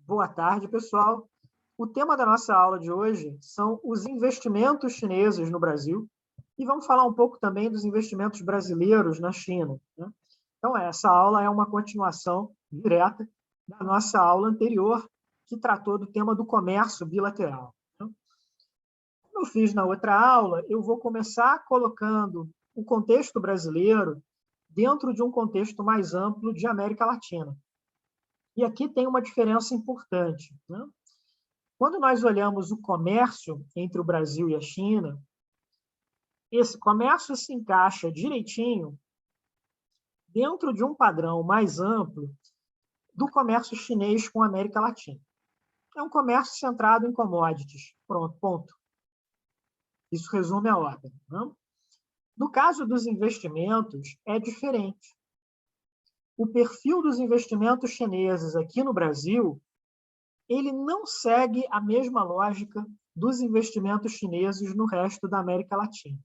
Boa tarde, pessoal. O tema da nossa aula de hoje são os investimentos chineses no Brasil e vamos falar um pouco também dos investimentos brasileiros na China, né? Então, essa aula é uma continuação direta da nossa aula anterior, que tratou do tema do comércio bilateral, né? Como eu fiz na outra aula, eu vou começar colocando o contexto brasileiro dentro de um contexto mais amplo de América Latina. E aqui tem uma diferença importante, né? Quando nós olhamos o comércio entre o Brasil e a China, esse comércio se encaixa direitinho dentro de um padrão mais amplo do comércio chinês com a América Latina. É um comércio centrado em commodities. Pronto, ponto. Isso resume a ordem, né? No caso dos investimentos, é diferente. O perfil dos investimentos chineses aqui no Brasil, ele não segue a mesma lógica dos investimentos chineses no resto da América Latina.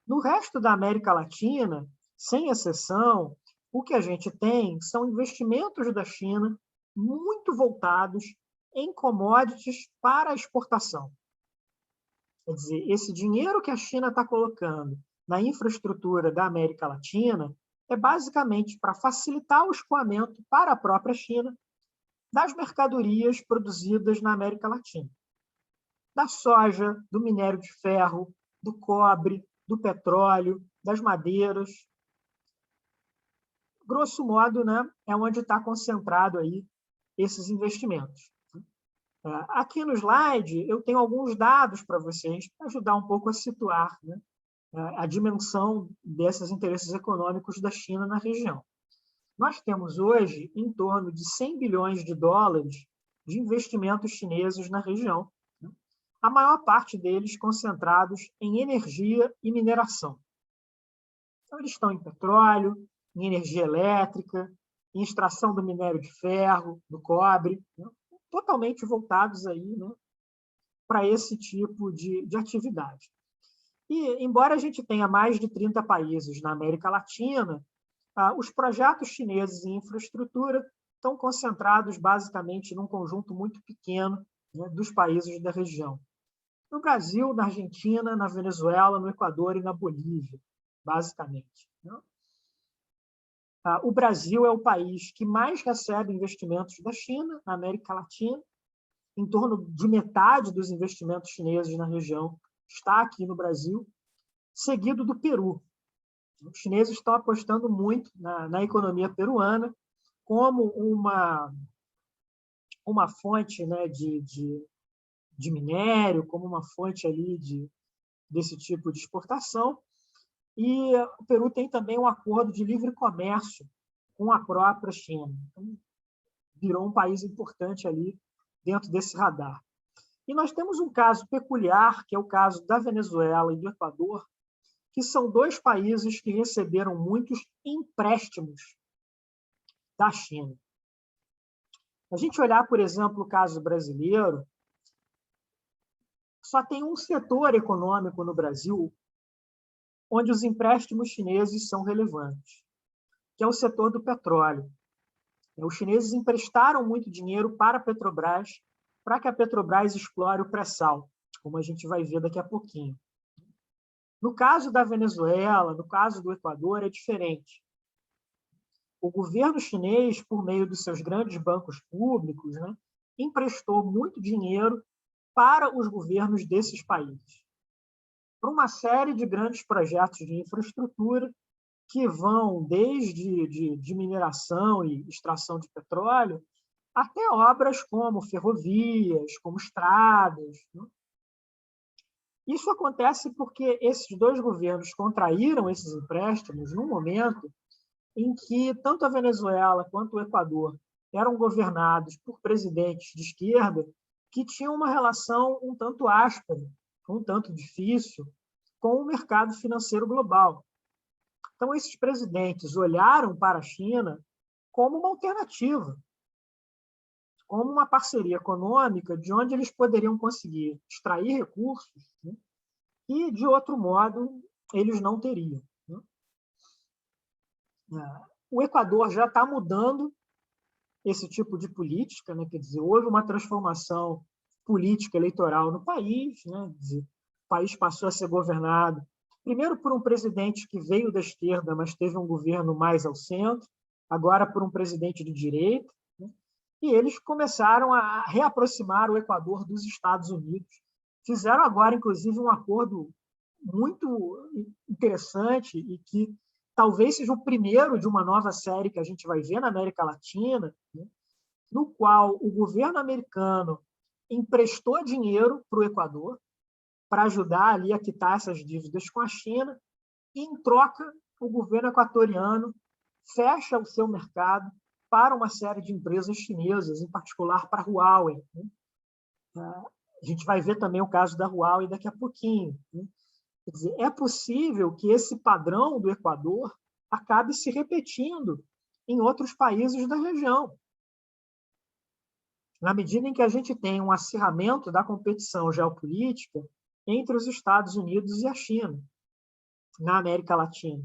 No resto da América Latina, sem exceção, o que a gente tem são investimentos da China muito voltados em commodities para a exportação. Quer dizer, esse dinheiro que a China está colocando na infraestrutura da América Latina é basicamente para facilitar o escoamento para a própria China das mercadorias produzidas na América Latina. Da soja, do minério de ferro, do cobre, do petróleo, das madeiras. Grosso modo, né, é onde está concentrado aí esses investimentos. Aqui no slide, eu tenho alguns dados para vocês, para ajudar um pouco a situar, né, a dimensão desses interesses econômicos da China na região. Nós temos hoje em torno de 100 bilhões de dólares de investimentos chineses na região, né? A maior parte deles concentrados em energia e mineração. Então, eles estão em petróleo, em energia elétrica, em extração do minério de ferro, do cobre, né? Totalmente voltados aí, né, para esse tipo de atividade. E, embora a gente tenha mais de 30 países na América Latina, os projetos chineses em infraestrutura estão concentrados basicamente num conjunto muito pequeno, né, dos países da região. No Brasil, na Argentina, na Venezuela, no Equador e na Bolívia, basicamente, né? O Brasil é o país que mais recebe investimentos da China na América Latina. Em torno de metade dos investimentos chineses na região está aqui no Brasil, seguido do Peru. Os chineses estão apostando muito na economia peruana como uma fonte, né, de minério, como uma fonte ali desse tipo de exportação. E o Peru tem também um acordo de livre comércio com a própria China. Então, virou um país importante ali dentro desse radar. E nós temos um caso peculiar, que é o caso da Venezuela e do Equador, que são dois países que receberam muitos empréstimos da China. A gente olhar, por exemplo, o caso brasileiro, só tem um setor econômico no Brasil onde os empréstimos chineses são relevantes, que é o setor do petróleo. Os chineses emprestaram muito dinheiro para a Petrobras, para que a Petrobras explore o pré-sal, como a gente vai ver daqui a pouquinho. No caso da Venezuela, no caso do Equador, é diferente. O governo chinês, por meio dos seus grandes bancos públicos, né, emprestou muito dinheiro para os governos desses países, para uma série de grandes projetos de infraestrutura que vão desde de mineração e extração de petróleo até obras como ferrovias, como estradas, né? Isso acontece porque esses dois governos contraíram esses empréstimos num momento em que tanto a Venezuela quanto o Equador eram governados por presidentes de esquerda que tinham uma relação um tanto áspera, um tanto difícil com o mercado financeiro global. Então, esses presidentes olharam para a China como uma alternativa, como uma parceria econômica de onde eles poderiam conseguir extrair recursos, né, e, de outro modo, eles não teriam, né? O Equador já está mudando esse tipo de política, né? Quer dizer, houve uma transformação política eleitoral no país, né? Quer dizer, o país passou a ser governado primeiro por um presidente que veio da esquerda, mas teve um governo mais ao centro, agora por um presidente de direita, né? E eles começaram a reaproximar o Equador dos Estados Unidos. Fizeram agora, inclusive, um acordo muito interessante e que talvez seja o primeiro de uma nova série que a gente vai ver na América Latina, né? No qual o governo americano emprestou dinheiro para o Equador para ajudar ali a quitar essas dívidas com a China, e, em troca, o governo equatoriano fecha o seu mercado para uma série de empresas chinesas, em particular para a Huawei, né? A gente vai ver também o caso da Huawei daqui a pouquinho, né? Quer dizer, é possível que esse padrão do Equador acabe se repetindo em outros países da região. Na medida em que a gente tem um acirramento da competição geopolítica entre os Estados Unidos e a China, na América Latina.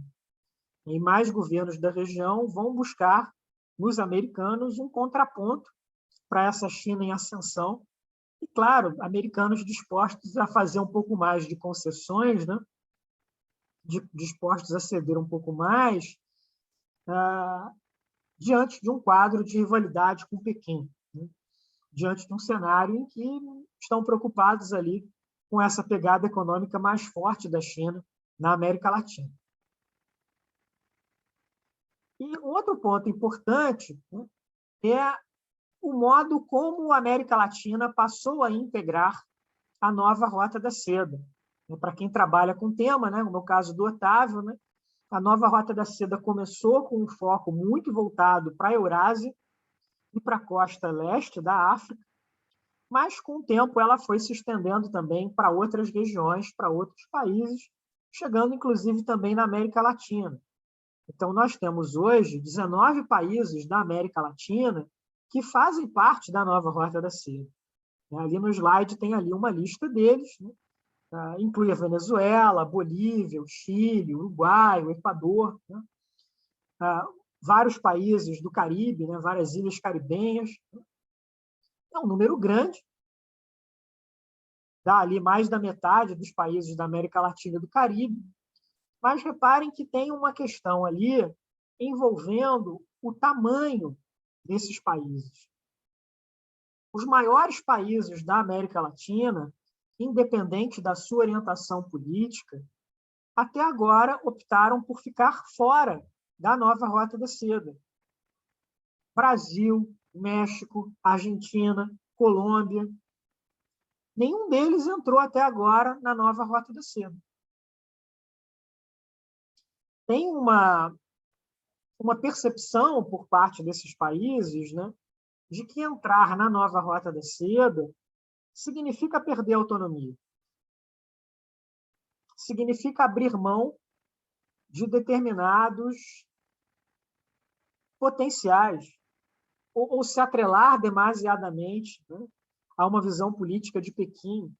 E mais governos da região vão buscar, nos americanos, um contraponto para essa China em ascensão. E, claro, americanos dispostos a fazer um pouco mais de concessões, né? Dispostos a ceder um pouco mais, diante de um quadro de rivalidade com Pequim, né? Diante de um cenário em que estão preocupados ali com essa pegada econômica mais forte da China na América Latina. E um outro ponto importante, né, é o modo como a América Latina passou a integrar a nova Rota da Seda. Para quem trabalha com o tema, né, no caso do Otávio, né, a nova Rota da Seda começou com um foco muito voltado para a Eurásia e para a costa leste da África, mas, com o tempo, ela foi se estendendo também para outras regiões, para outros países, chegando, inclusive, também na América Latina. Então, nós temos hoje 19 países da América Latina que fazem parte da nova Rota da Seda. Ali no slide tem ali uma lista deles, né? Inclui a Venezuela, a Bolívia, o Chile, o Uruguai, o Equador, né? Vários países do Caribe, né? Várias ilhas caribenhas. É um número grande, dá ali mais da metade dos países da América Latina e do Caribe, mas reparem que tem uma questão ali envolvendo o tamanho desses países. Os maiores países da América Latina, independente da sua orientação política, até agora optaram por ficar fora da nova Rota da Seda. Brasil, México, Argentina, Colômbia, nenhum deles entrou até agora na nova Rota da Seda. Tem uma percepção por parte desses países, né, de que entrar na nova Rota da Seda significa perder autonomia. Significa abrir mão de determinados potenciais, ou se atrelar demasiadamente, né, a uma visão política de Pequim.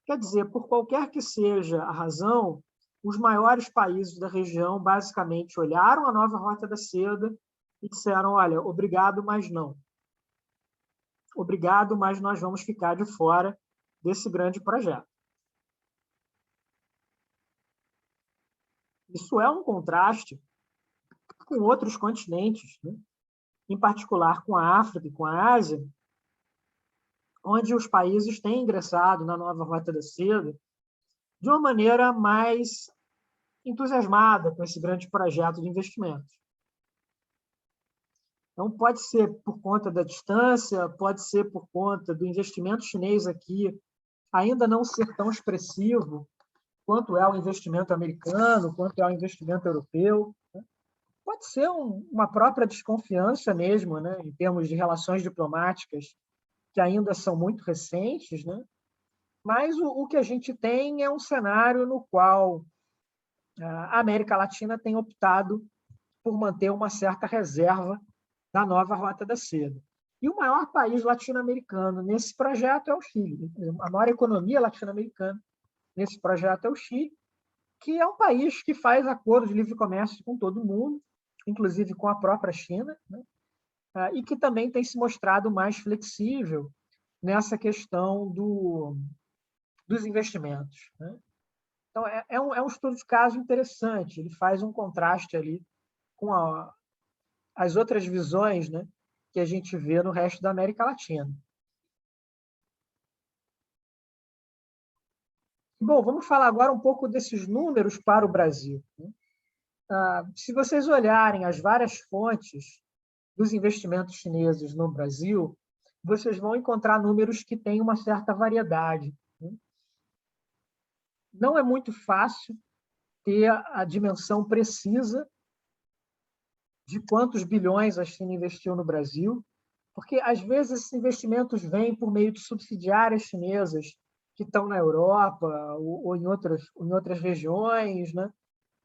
Quer dizer, por qualquer que seja a razão, os maiores países da região basicamente olharam a nova Rota da Seda e disseram, olha, obrigado, mas não. Obrigado, mas nós vamos ficar de fora desse grande projeto. Isso é um contraste com outros continentes, né? Em particular com a África e com a Ásia, onde os países têm ingressado na nova Rota da Seda de uma maneira mais entusiasmada com esse grande projeto de investimentos. Então, pode ser por conta da distância, pode ser por conta do investimento chinês aqui ainda não ser tão expressivo quanto é o investimento americano, quanto é o investimento europeu. Pode ser uma própria desconfiança mesmo, né, em termos de relações diplomáticas, que ainda são muito recentes, né? Mas o que a gente tem é um cenário no qual a América Latina tem optado por manter uma certa reserva da nova Rota da Seda. E o maior país latino-americano nesse projeto é o Chile. A maior economia latino-americana nesse projeto é o Chile, que é um país que faz acordos de livre comércio com todo mundo, inclusive com a própria China, né? e que também tem se mostrado mais flexível nessa questão dos investimentos, né? Então, é um estudo de caso interessante, ele faz um contraste ali com as outras visões, né, que a gente vê no resto da América Latina. Bom, vamos falar agora um pouco desses números para o Brasil, né? Se vocês olharem as várias fontes dos investimentos chineses no Brasil, vocês vão encontrar números que têm uma certa variedade, né? Não é muito fácil ter a dimensão precisa de quantos bilhões a China investiu no Brasil, porque, às vezes, esses investimentos vêm por meio de subsidiárias chinesas que estão na Europa ou em outras regiões, né?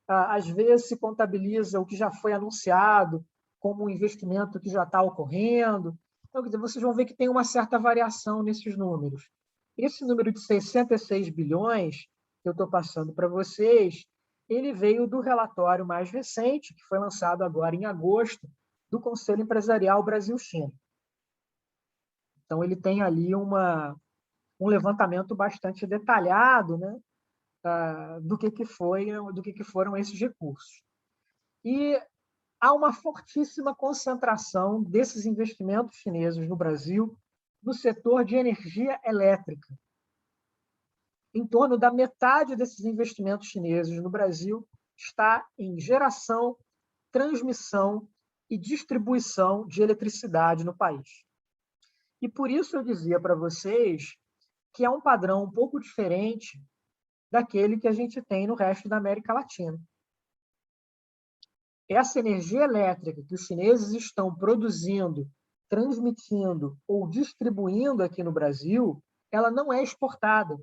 Às vezes, se contabiliza o que já foi anunciado como um investimento que já está ocorrendo. Então, quer dizer, vocês vão ver que tem uma certa variação nesses números. Esse número de 66 bilhões que eu estou passando para vocês, ele veio do relatório mais recente, que foi lançado agora em agosto, do Conselho Empresarial Brasil-China. Então, ele tem ali um levantamento bastante detalhado, né, do que foram esses recursos. E há uma fortíssima concentração desses investimentos chineses no Brasil no setor de energia elétrica. Em torno da metade desses investimentos chineses no Brasil está em geração, transmissão e distribuição de eletricidade no país. E por isso eu dizia para vocês que é um padrão um pouco diferente daquele que a gente tem no resto da América Latina. Essa energia elétrica que os chineses estão produzindo, transmitindo ou distribuindo aqui no Brasil, ela não é exportada.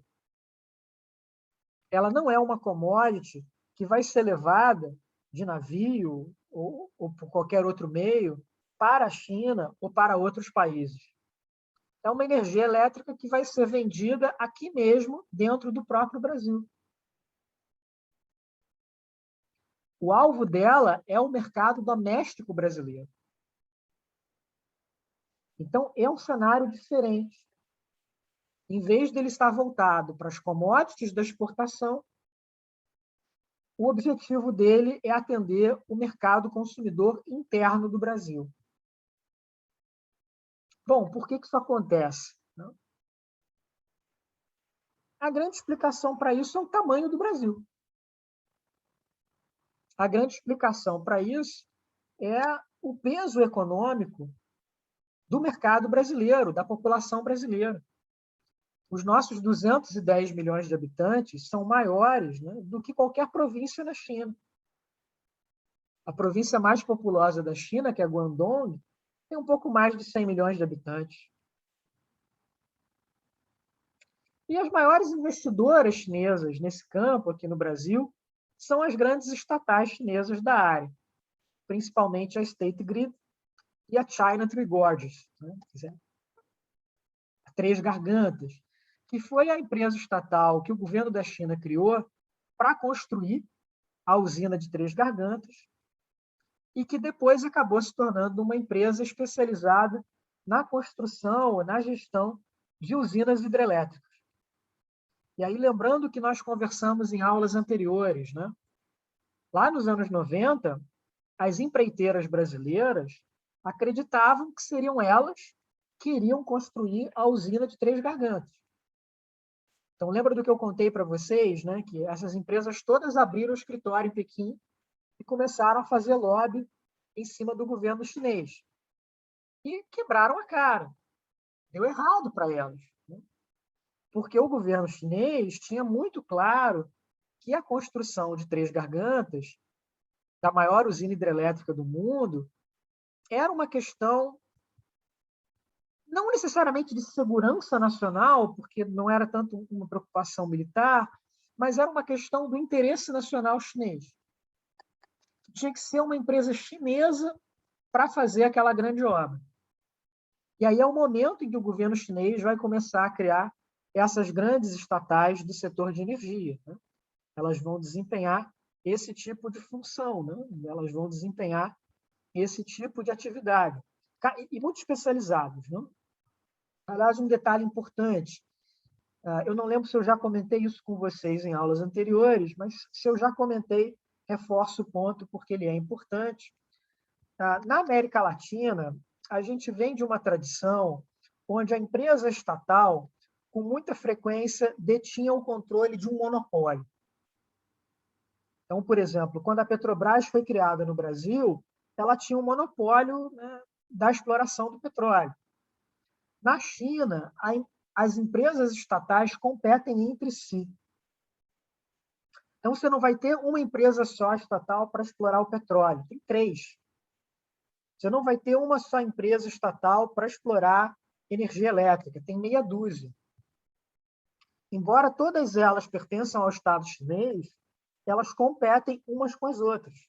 Ela não é uma commodity que vai ser levada de navio ou por qualquer outro meio para a China ou para outros países. É uma energia elétrica que vai ser vendida aqui mesmo, dentro do próprio Brasil. O alvo dela é o mercado doméstico brasileiro. Então, é um cenário diferente. Em vez dele estar voltado para as commodities da exportação, o objetivo dele é atender o mercado consumidor interno do Brasil. Bom, por que isso acontece? A grande explicação para isso é o tamanho do Brasil. A grande explicação para isso é o peso econômico do mercado brasileiro, da população brasileira. Os nossos 210 milhões de habitantes são maiores, né, do que qualquer província na China. A província mais populosa da China, que é Guangdong, tem um pouco mais de 100 milhões de habitantes. E as maiores investidoras chinesas nesse campo, aqui no Brasil, são as grandes estatais chinesas da área, principalmente a State Grid e a China Three Gorges, né? A Três Gargantas, que foi a empresa estatal que o governo da China criou para construir a usina de Três Gargantas e que depois acabou se tornando uma empresa especializada na construção, na gestão de usinas hidrelétricas. E aí, lembrando que nós conversamos em aulas anteriores, né? Lá nos anos 90, as empreiteiras brasileiras acreditavam que seriam elas que iriam construir a usina de Três Gargantas. Então, lembra do que eu contei para vocês, né? Que essas empresas todas abriram escritório em Pequim e começaram a fazer lobby em cima do governo chinês. E quebraram a cara. Deu errado para elas, né? Porque o governo chinês tinha muito claro que a construção de Três Gargantas, da maior usina hidrelétrica do mundo, era uma questão não necessariamente de segurança nacional, porque não era tanto uma preocupação militar, mas era uma questão do interesse nacional chinês. Tinha que ser uma empresa chinesa para fazer aquela grande obra. E aí é o momento em que o governo chinês vai começar a criar essas grandes estatais do setor de energia, né? Elas vão desempenhar esse tipo de função, né? Elas vão desempenhar esse tipo de atividade. e muito especializados, não? Aliás, um detalhe importante, eu não lembro se eu já comentei isso com vocês em aulas anteriores, mas se eu já comentei, reforço o ponto porque ele é importante. Na América Latina, a gente vem de uma tradição onde a empresa estatal, com muita frequência, detinha o controle de um monopólio. Então, por exemplo, quando a Petrobras foi criada no Brasil, ela tinha um monopólio, né, da exploração do petróleo. Na China, as empresas estatais competem entre si. Então, você não vai ter uma empresa só estatal para explorar o petróleo, tem 3. Você não vai ter uma só empresa estatal para explorar energia elétrica, tem meia dúzia. Embora todas elas pertençam ao Estado chinês, elas competem umas com as outras.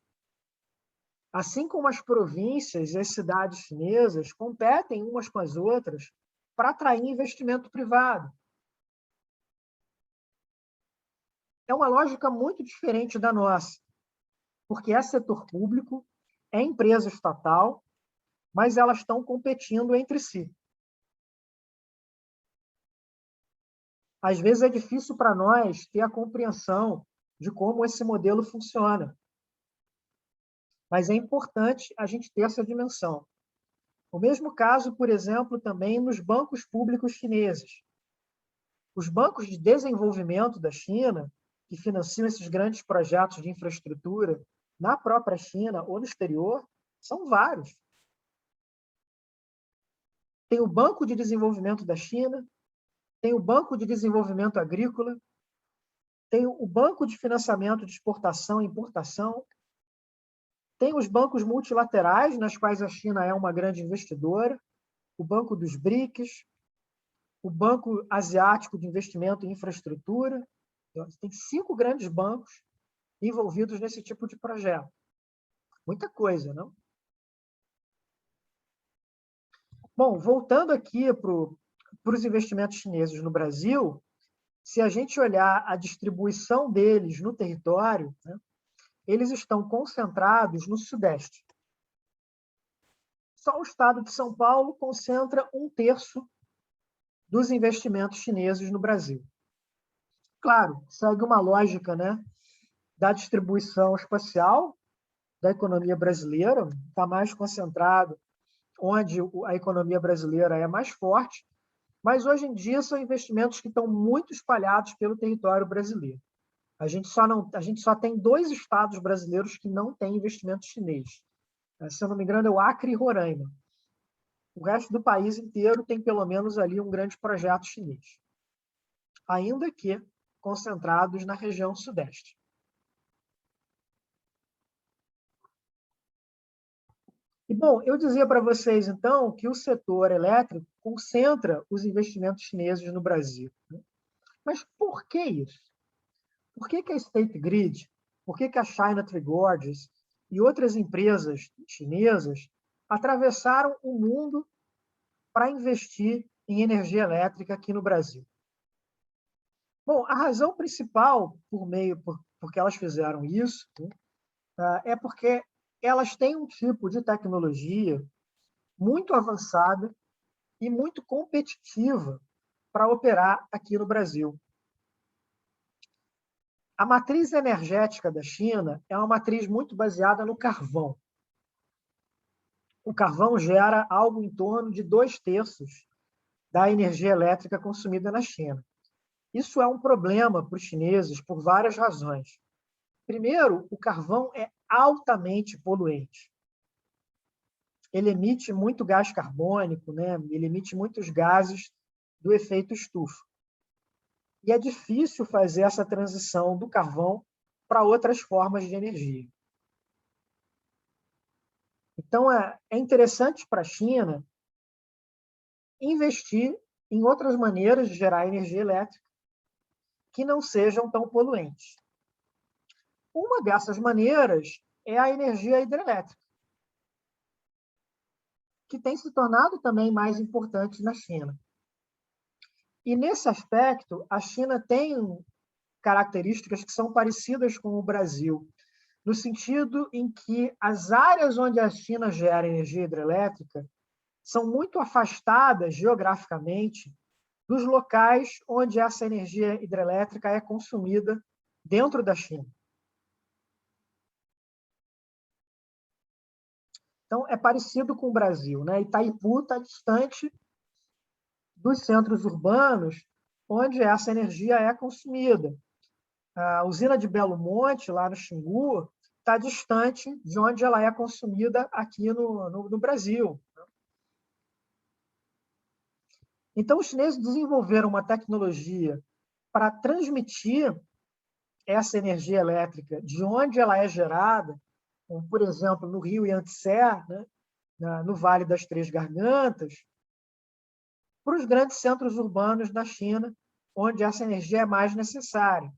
Assim como as províncias e as cidades chinesas competem umas com as outras para atrair investimento privado. É uma lógica muito diferente da nossa, porque é setor público, é empresa estatal, mas elas estão competindo entre si. Às vezes é difícil para nós ter a compreensão de como esse modelo funciona, mas é importante a gente ter essa dimensão. O mesmo caso, por exemplo, também nos bancos públicos chineses. Os bancos de desenvolvimento da China, que financiam esses grandes projetos de infraestrutura na própria China ou no exterior, são vários. Tem o Banco de Desenvolvimento da China, tem o Banco de Desenvolvimento Agrícola, tem o Banco de Financiamento de Exportação e Importação, tem os bancos multilaterais, nas quais a China é uma grande investidora, o Banco dos BRICS, o Banco Asiático de Investimento em Infraestrutura. Tem 5 grandes bancos envolvidos nesse tipo de projeto. Muita coisa, não? Bom, voltando aqui para os investimentos chineses no Brasil, se a gente olhar a distribuição deles no território, né, eles estão concentrados no Sudeste. Só o estado de São Paulo concentra 1/3 dos investimentos chineses no Brasil. Claro, segue uma lógica, né, da distribuição espacial da economia brasileira, está mais concentrado onde a economia brasileira é mais forte, mas hoje em dia são investimentos que estão muito espalhados pelo território brasileiro. A gente só tem 2 estados brasileiros que não têm investimento chinês. Se eu não me engano, é o Acre e Roraima. O resto do país inteiro tem pelo menos ali um grande projeto chinês, ainda que concentrados na região sudeste. E, bom, eu dizia para vocês, então, que o setor elétrico concentra os investimentos chineses no Brasil. Mas por que isso? Por que a State Grid, por que a China Tree Gorges e outras empresas chinesas atravessaram o mundo para investir em energia elétrica aqui no Brasil? Bom, a razão principal porque elas fizeram isso, né, é porque elas têm um tipo de tecnologia muito avançada e muito competitiva para operar aqui no Brasil. A matriz energética da China é uma matriz muito baseada no carvão. O carvão gera algo em torno de 2/3 da energia elétrica consumida na China. Isso é um problema para os chineses por várias razões. Primeiro, o carvão é altamente poluente. Ele emite muito gás carbônico, né? Ele emite muitos gases do efeito estufa. E é difícil fazer essa transição do carvão para outras formas de energia. Então, é interessante para a China investir em outras maneiras de gerar energia elétrica que não sejam tão poluentes. Uma dessas maneiras é a energia hidrelétrica, que tem se tornado também mais importante na China. E, nesse aspecto, a China tem características que são parecidas com o Brasil, no sentido em que as áreas onde a China gera energia hidrelétrica são muito afastadas geograficamente dos locais onde essa energia hidrelétrica é consumida dentro da China. Então, é parecido com o Brasil, né? Itaipu está distante dos centros urbanos onde essa energia é consumida. A usina de Belo Monte, lá no Xingu, está distante de onde ela é consumida aqui no Brasil. Então, os chineses desenvolveram uma tecnologia para transmitir essa energia elétrica de onde ela é gerada, como, por exemplo, no rio Yangtze, né, no Vale das Três Gargantas, para os grandes centros urbanos da China, onde essa energia é mais necessária.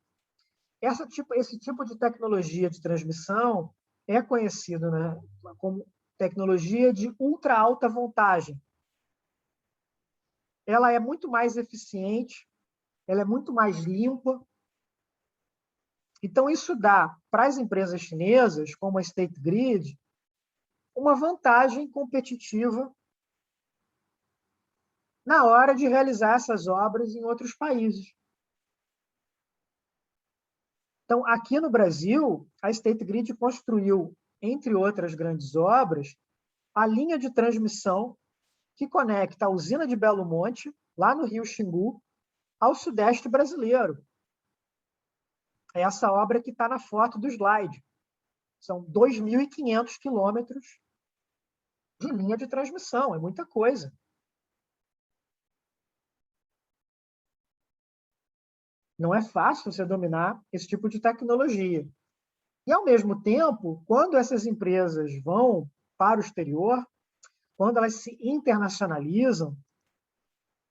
Esse tipo de tecnologia de transmissão é conhecido, né, como tecnologia de ultra alta voltagem. Ela é muito mais eficiente, ela é muito mais limpa. Então, isso dá para as empresas chinesas, como a State Grid, uma vantagem competitiva na hora de realizar essas obras em outros países. Então, aqui no Brasil, a State Grid construiu, entre outras grandes obras, a linha de transmissão que conecta a usina de Belo Monte, lá no Rio Xingu, ao sudeste brasileiro. É essa obra que está na foto do slide. São 2.500 quilômetros de linha de transmissão, é muita coisa. Não é fácil você dominar esse tipo de tecnologia. E, ao mesmo tempo, quando essas empresas vão para o exterior, quando elas se internacionalizam,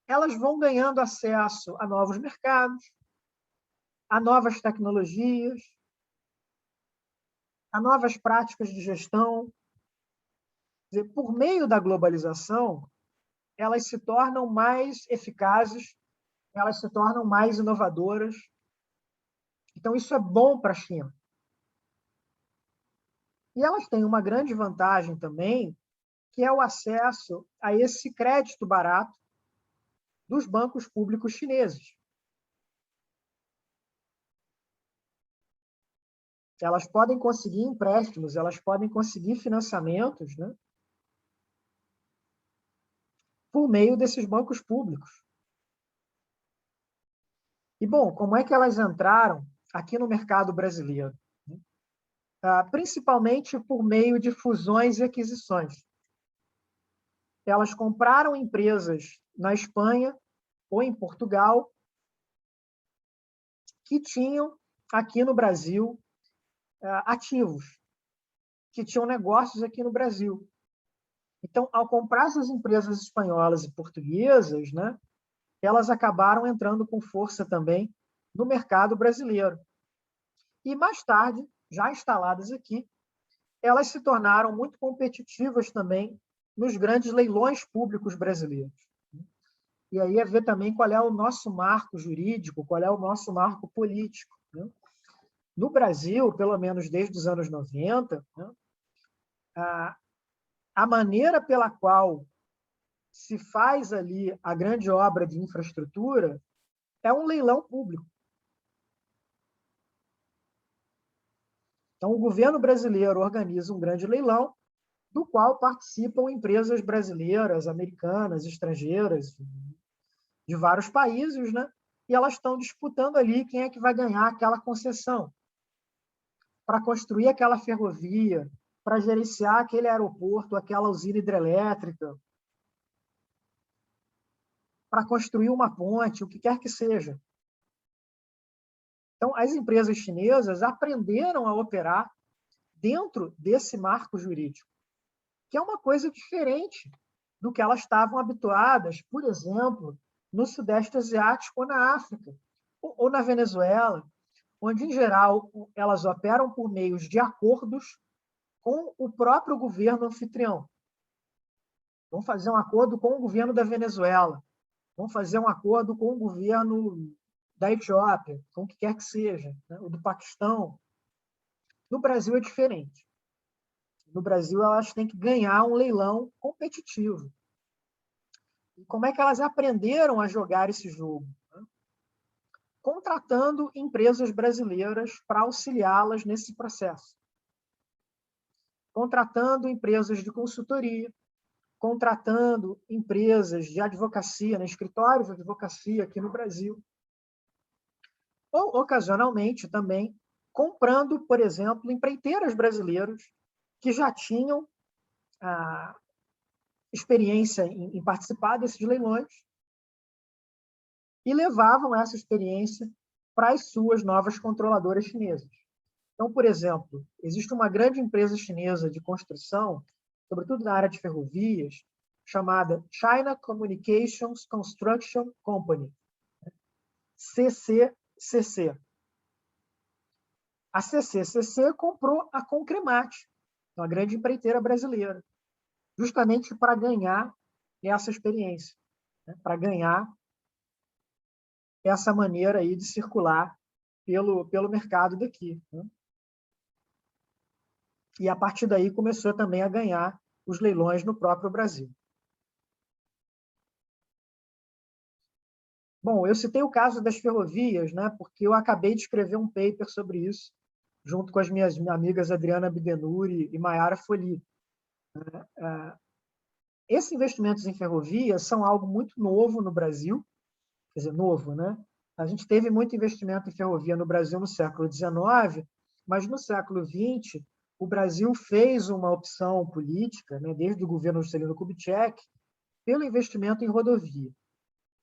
elas vão ganhando acesso a novos mercados, a novas tecnologias, a novas práticas de gestão. Quer dizer, por meio da globalização, elas se tornam mais eficazes, elas se tornam mais inovadoras. Então, isso é bom para a China. E elas têm uma grande vantagem também, que é o acesso a esse crédito barato dos bancos públicos chineses. Elas podem conseguir empréstimos, elas podem conseguir financiamentos, né, por meio desses bancos públicos. E, bom, como é que elas entraram aqui no mercado brasileiro? Principalmente por meio de fusões e aquisições. Elas compraram empresas na Espanha ou em Portugal que tinham aqui no Brasil ativos, que tinham negócios aqui no Brasil. Então, ao comprar essas empresas espanholas e portuguesas, né, elas acabaram entrando com força também no mercado brasileiro. E, mais tarde, já instaladas aqui, elas se tornaram muito competitivas também nos grandes leilões públicos brasileiros. E aí é ver também qual é o nosso marco jurídico, qual é o nosso marco político. Né? No Brasil, pelo menos desde os anos 90, né, a maneira pela qual se faz ali a grande obra de infraestrutura é um leilão público. Então, o governo brasileiro organiza um grande leilão, do qual participam empresas brasileiras, americanas, estrangeiras, de vários países, né? E elas estão disputando ali quem é que vai ganhar aquela concessão para construir aquela ferrovia, para gerenciar aquele aeroporto, aquela usina hidrelétrica, para construir uma ponte, o que quer que seja. Então, as empresas chinesas aprenderam a operar dentro desse marco jurídico, que é uma coisa diferente do que elas estavam habituadas, por exemplo, no Sudeste Asiático ou na África, ou na Venezuela, onde, em geral, elas operam por meios de acordos com o próprio governo anfitrião. Vão fazer um acordo com o governo da Venezuela, vão fazer um acordo com o governo da Etiópia, com o que quer que seja, né? O do Paquistão. No Brasil é diferente. No Brasil, elas têm que ganhar um leilão competitivo. E como é que elas aprenderam a jogar esse jogo? Contratando empresas brasileiras para auxiliá-las nesse processo. Contratando empresas de consultoria, contratando empresas de advocacia, escritórios de advocacia aqui no Brasil. Ou, ocasionalmente, também comprando, por exemplo, empreiteiras brasileiras que já tinham experiência em participar desses leilões e levavam essa experiência para as suas novas controladoras chinesas. Então, por exemplo, existe uma grande empresa chinesa de construção, sobretudo na área de ferrovias, chamada China Communications Construction Company, CCCC. A CCCC comprou a Concremat, uma grande empreiteira brasileira, justamente para ganhar essa experiência, para ganhar essa maneira aí de circular pelo mercado daqui. E, a partir daí, começou também a ganhar os leilões no próprio Brasil. Bom, eu citei o caso das ferrovias, porque eu acabei de escrever um paper sobre isso, junto com as minhas amigas Adriana Bidenuri e Mayara Foli. Esses investimentos em ferrovias são algo muito novo no Brasil, quer dizer, novo, A gente teve muito investimento em ferrovia no Brasil no século XIX, mas no século XX o Brasil fez uma opção política, desde o governo Juscelino Kubitschek, pelo investimento em rodovia,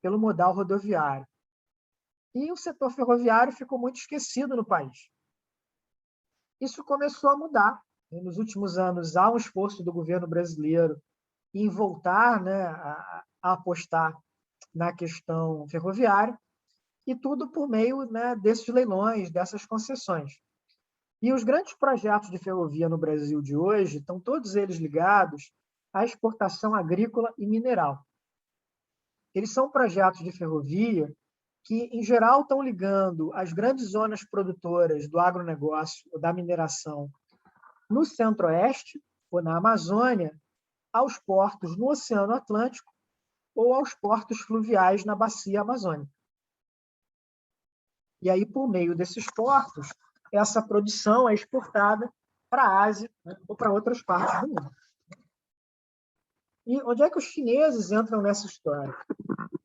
pelo modal rodoviário. E o setor ferroviário ficou muito esquecido no país. Isso começou a mudar. Nos últimos anos, há um esforço do governo brasileiro em voltar a apostar na questão ferroviária, e tudo por meio desses leilões, dessas concessões. E os grandes projetos de ferrovia no Brasil de hoje estão todos eles ligados à exportação agrícola e mineral. Eles são projetos de ferrovia que, em geral, estão ligando as grandes zonas produtoras do agronegócio ou da mineração no Centro-Oeste ou na Amazônia, aos portos no Oceano Atlântico ou aos portos fluviais na Bacia Amazônica. E aí, por meio desses portos, essa produção é exportada para a Ásia ou para outras partes do mundo. E onde é que os chineses entram nessa história?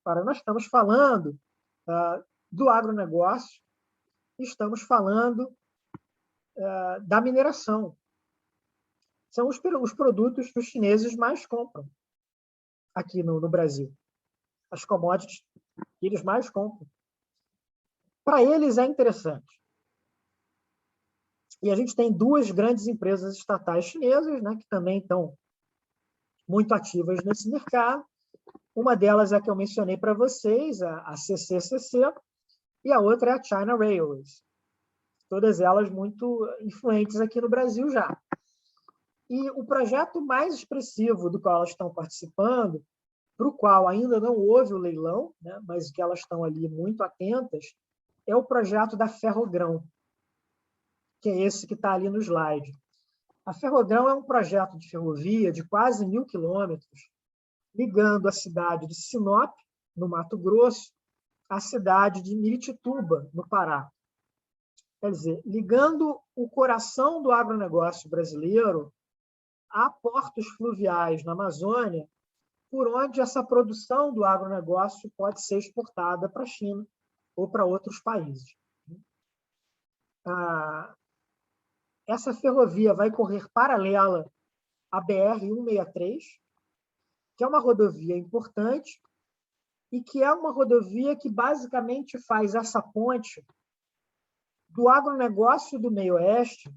Nós estamos falando do agronegócio, estamos falando da mineração. São os produtos que os chineses mais compram aqui no Brasil. As commodities que eles mais compram. Para eles é interessante. E a gente tem duas grandes empresas estatais chinesas, que também estão muito ativas nesse mercado. Uma delas é a que eu mencionei para vocês, a CCCC, e a outra é a China Railways. Todas elas muito influentes aqui no Brasil já. E o projeto mais expressivo do qual elas estão participando, para o qual ainda não houve o leilão, mas que elas estão ali muito atentas, é o projeto da Ferrogrão, que é esse que está ali no slide. A Ferrogrão é um projeto de ferrovia de quase 1.000 quilômetros, ligando a cidade de Sinop, no Mato Grosso, à cidade de Miritituba, no Pará. Quer dizer, ligando o coração do agronegócio brasileiro a portos fluviais na Amazônia, por onde essa produção do agronegócio pode ser exportada para a China ou para outros países. Essa ferrovia vai correr paralela à BR-163, que é uma rodovia importante e que é uma rodovia que basicamente faz essa ponte do agronegócio do meio-oeste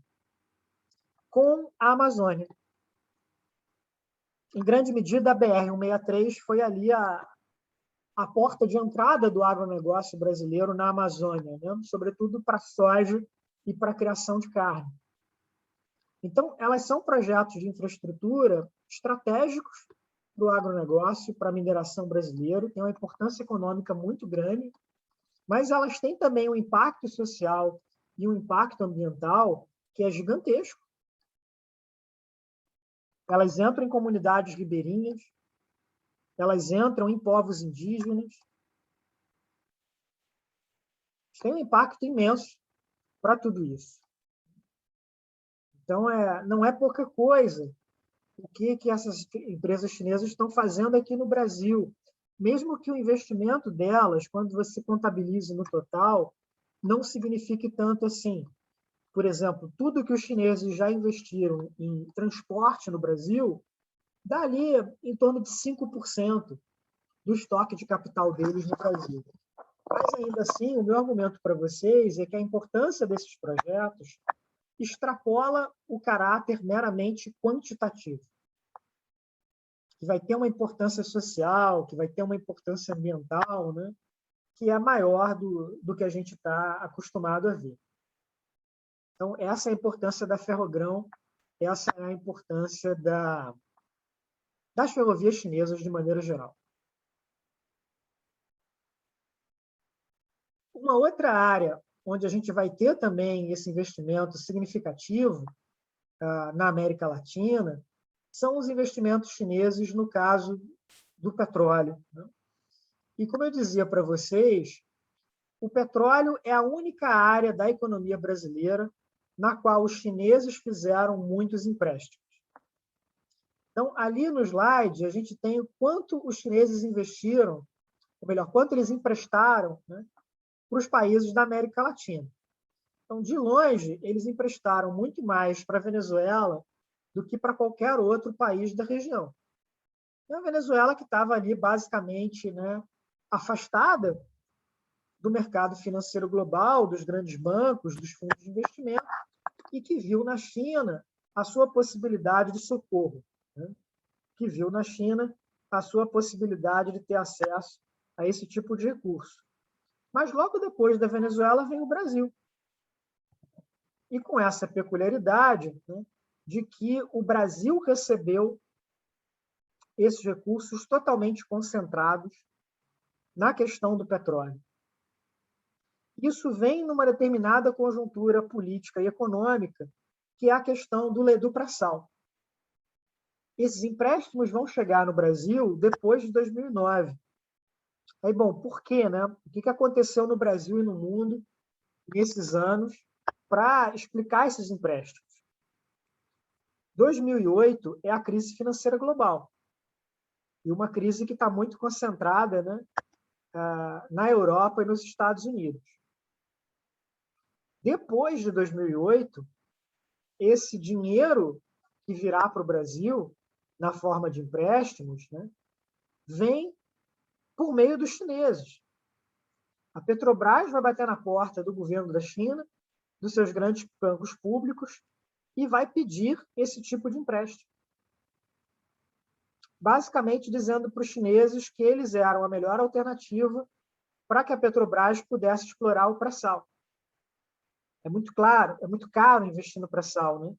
com a Amazônia. Em grande medida, a BR-163 foi ali a porta de entrada do agronegócio brasileiro na Amazônia, sobretudo para soja e para a criação de carne. Então, elas são projetos de infraestrutura estratégicos para o agronegócio, para a mineração brasileira, tem uma importância econômica muito grande, mas elas têm também um impacto social e um impacto ambiental que é gigantesco. Elas entram em comunidades ribeirinhas, elas entram em povos indígenas. Tem um impacto imenso para tudo isso. Então, não é pouca coisa o que essas empresas chinesas estão fazendo aqui no Brasil. Mesmo que o investimento delas, quando você contabilize no total, não signifique tanto assim. Por exemplo, tudo que os chineses já investiram em transporte no Brasil, dá ali em torno de 5% do estoque de capital deles no Brasil. Mas, ainda assim, o meu argumento para vocês é que a importância desses projetos extrapola o caráter meramente quantitativo, que vai ter uma importância social, que vai ter uma importância ambiental, né? Que é maior do que a gente está acostumado a ver. Então, essa é a importância da Ferrogrão, essa é a importância das ferrovias chinesas de maneira geral. Uma outra área onde a gente vai ter também esse investimento significativo na América Latina são os investimentos chineses no caso do petróleo, né? E, como eu dizia para vocês, o petróleo é a única área da economia brasileira na qual os chineses fizeram muitos empréstimos. Então, ali no slide, a gente tem o quanto os chineses investiram, ou melhor, quanto eles emprestaram, né, para os países da América Latina. Então, de longe, eles emprestaram muito mais para a Venezuela do que para qualquer outro país da região. E a Venezuela, que estava ali basicamente, né, afastada do mercado financeiro global, dos grandes bancos, dos fundos de investimento, e que viu na China a sua possibilidade de socorro, né? Que viu na China a sua possibilidade de ter acesso a esse tipo de recurso. Mas logo depois da Venezuela vem o Brasil. E com essa peculiaridade, né, de que o Brasil recebeu esses recursos totalmente concentrados na questão do petróleo. Isso vem numa determinada conjuntura política e econômica, que é a questão do pré-sal. Esses empréstimos vão chegar no Brasil depois de 2009. Aí, bom, por quê, né? O que aconteceu no Brasil e no mundo nesses anos para explicar esses empréstimos? 2008 é a crise financeira global. E uma crise que está muito concentrada, né, na Europa e nos Estados Unidos. Depois de 2008, esse dinheiro que virá para o Brasil, na forma de empréstimos, né, vem por meio dos chineses. A Petrobras vai bater na porta do governo da China, dos seus grandes bancos públicos, e vai pedir esse tipo de empréstimo. Basicamente dizendo para os chineses que eles eram a melhor alternativa para que a Petrobras pudesse explorar o pré-sal. É muito claro, é muito caro investir no pré-sal, né?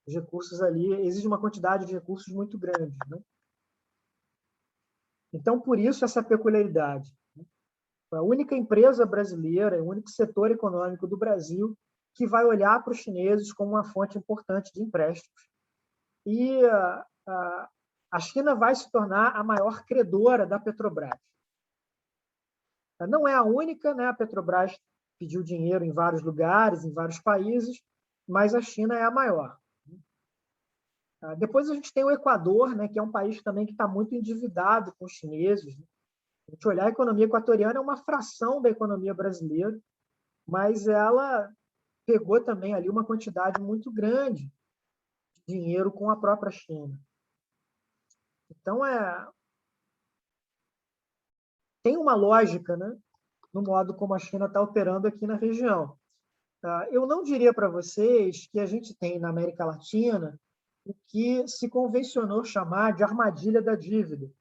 Os recursos ali, exige uma quantidade de recursos muito grande, né? Então, por isso, essa peculiaridade. A única empresa brasileira, o único setor econômico do Brasil que vai olhar para os chineses como uma fonte importante de empréstimos. E a China vai se tornar a maior credora da Petrobras. Não é a única, né? A Petrobras pediu dinheiro em vários lugares, em vários países, mas a China é a maior. Depois a gente tem o Equador, né, que é um país também que está muito endividado com os chineses. A gente olhar a economia equatoriana é uma fração da economia brasileira, mas ela pegou também ali uma quantidade muito grande de dinheiro com a própria China. Então, tem uma lógica, né, no modo como a China está operando aqui na região. Eu não diria para vocês que a gente tem na América Latina o que se convencionou chamar de armadilha da dívida,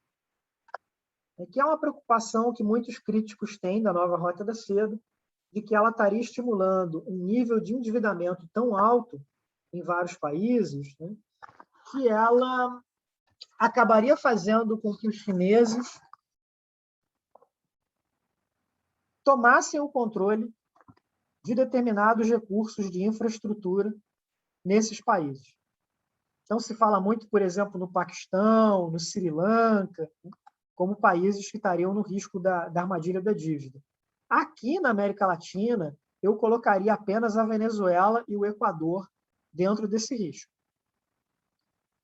que é uma preocupação que muitos críticos têm da nova Rota da Seda, de que ela estaria estimulando um nível de endividamento tão alto em vários países, né, que ela acabaria fazendo com que os chineses tomassem o controle de determinados recursos de infraestrutura nesses países. Então, se fala muito, por exemplo, no Paquistão, no Sri Lanka, como países que estariam no risco da armadilha da dívida. Aqui na América Latina, eu colocaria apenas a Venezuela e o Equador dentro desse risco,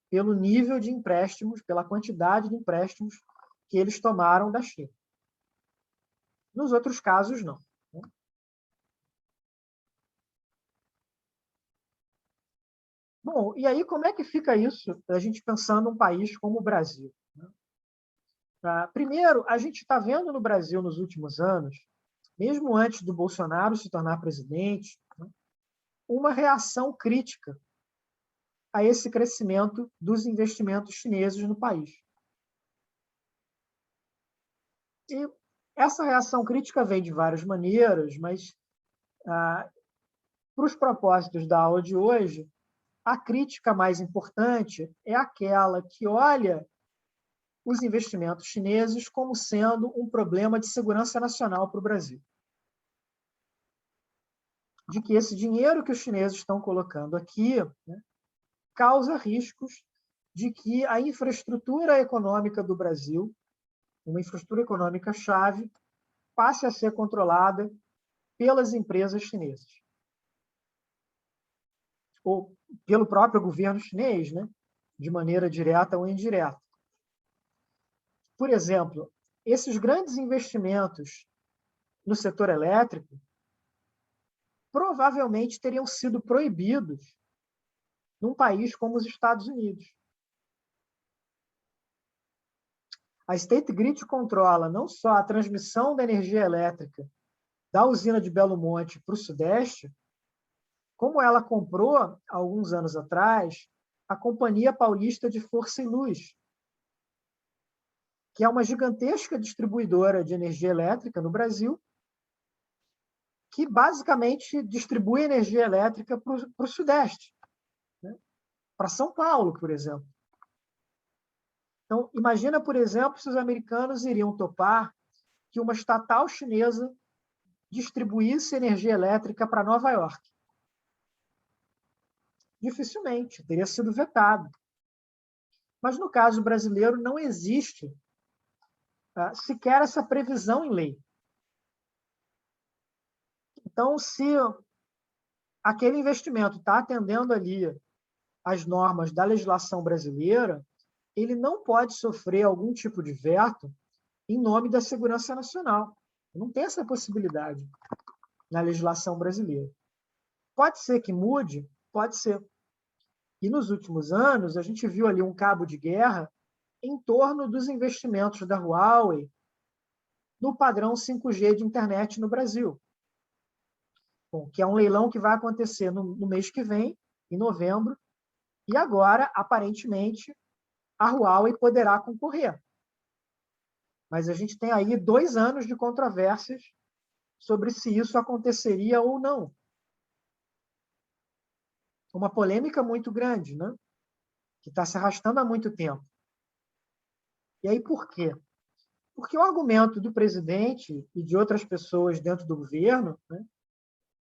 pelo nível de empréstimos, pela quantidade de empréstimos que eles tomaram da China. Nos outros casos, não. Bom, e aí como é que fica isso, a gente pensando num país como o Brasil? Primeiro, a gente está vendo no Brasil, nos últimos anos, mesmo antes do Bolsonaro se tornar presidente, uma reação crítica a esse crescimento dos investimentos chineses no país. E essa reação crítica vem de várias maneiras, mas, para os propósitos da aula de hoje, a crítica mais importante é aquela que olha os investimentos chineses como sendo um problema de segurança nacional para o Brasil. De que esse dinheiro que os chineses estão colocando aqui, né, causa riscos de que a infraestrutura econômica do Brasil, uma infraestrutura econômica chave, passe a ser controlada pelas empresas chinesas. Ou pelo próprio governo chinês, né, de maneira direta ou indireta. Por exemplo, esses grandes investimentos no setor elétrico provavelmente teriam sido proibidos num país como os Estados Unidos. A State Grid controla não só a transmissão da energia elétrica da usina de Belo Monte para o Sudeste, como ela comprou, há alguns anos atrás, a Companhia Paulista de Força e Luz, que é uma gigantesca distribuidora de energia elétrica no Brasil, que basicamente distribui energia elétrica para o Sudeste, né? Para São Paulo, por exemplo. Então, imagina, por exemplo, se os americanos iriam topar que uma estatal chinesa distribuísse energia elétrica para Nova York. Dificilmente, teria sido vetado. Mas, no caso brasileiro, não existe sequer essa previsão em lei. Então, se aquele investimento está atendendo ali às normas da legislação brasileira, ele não pode sofrer algum tipo de veto em nome da segurança nacional. Não tem essa possibilidade na legislação brasileira. Pode ser que mude? Pode ser. E nos últimos anos, a gente viu ali um cabo de guerra em torno dos investimentos da Huawei no padrão 5G de internet no Brasil. Bom, que é um leilão que vai acontecer no mês que vem, em novembro, e agora, aparentemente, a Huawei poderá concorrer. Mas a gente tem aí 2 anos de controvérsias sobre se isso aconteceria ou não. Uma polêmica muito grande, né? Que está se arrastando há muito tempo. E aí por quê? Porque o argumento do presidente e de outras pessoas dentro do governo, né,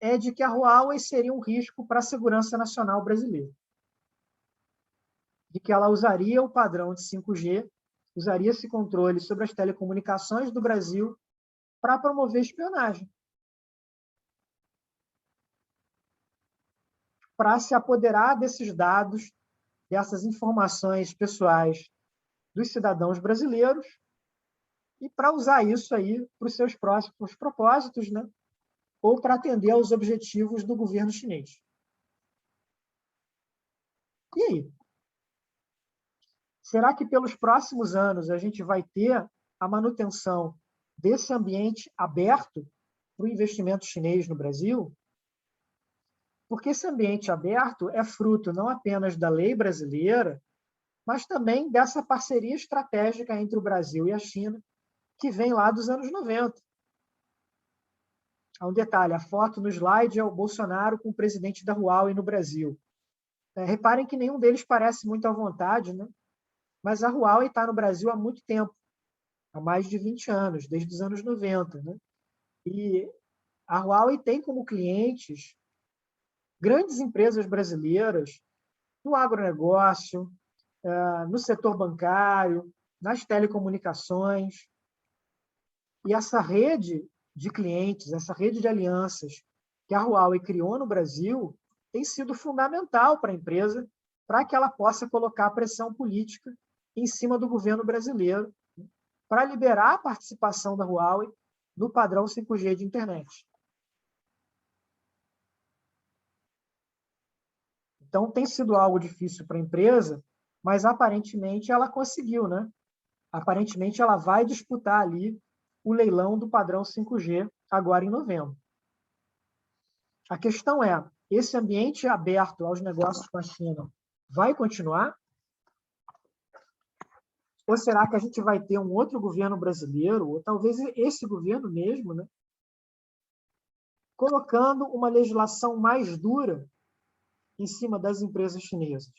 é de que a Huawei seria um risco para a segurança nacional brasileira. De que ela usaria o padrão de 5G, usaria esse controle sobre as telecomunicações do Brasil para promover espionagem. Para se apoderar desses dados, dessas informações pessoais dos cidadãos brasileiros e para usar isso aí para os seus próximos propósitos, né? Ou para atender aos objetivos do governo chinês. E aí? Será que pelos próximos anos a gente vai ter a manutenção desse ambiente aberto para o investimento chinês no Brasil? Porque esse ambiente aberto é fruto não apenas da lei brasileira, mas também dessa parceria estratégica entre o Brasil e a China, que vem lá dos anos 90. Há um detalhe, a foto no slide é o Bolsonaro com o presidente da Huawei no Brasil. Reparem que nenhum deles parece muito à vontade, né? Mas a Huawei está no Brasil há muito tempo, há mais de 20 anos, desde os anos 90. Né? E a Huawei tem como clientes grandes empresas brasileiras no agronegócio, no setor bancário, nas telecomunicações. E essa rede de clientes, essa rede de alianças que a Huawei criou no Brasil tem sido fundamental para a empresa, para que ela possa colocar pressão política em cima do governo brasileiro, para liberar a participação da Huawei no padrão 5G de internet. Então, tem sido algo difícil para a empresa, mas aparentemente ela conseguiu, né? Aparentemente ela vai disputar ali o leilão do padrão 5G agora em novembro. A questão é, esse ambiente aberto aos negócios com a China vai continuar? Ou será que a gente vai ter um outro governo brasileiro, ou talvez esse governo mesmo, né, colocando uma legislação mais dura em cima das empresas chinesas,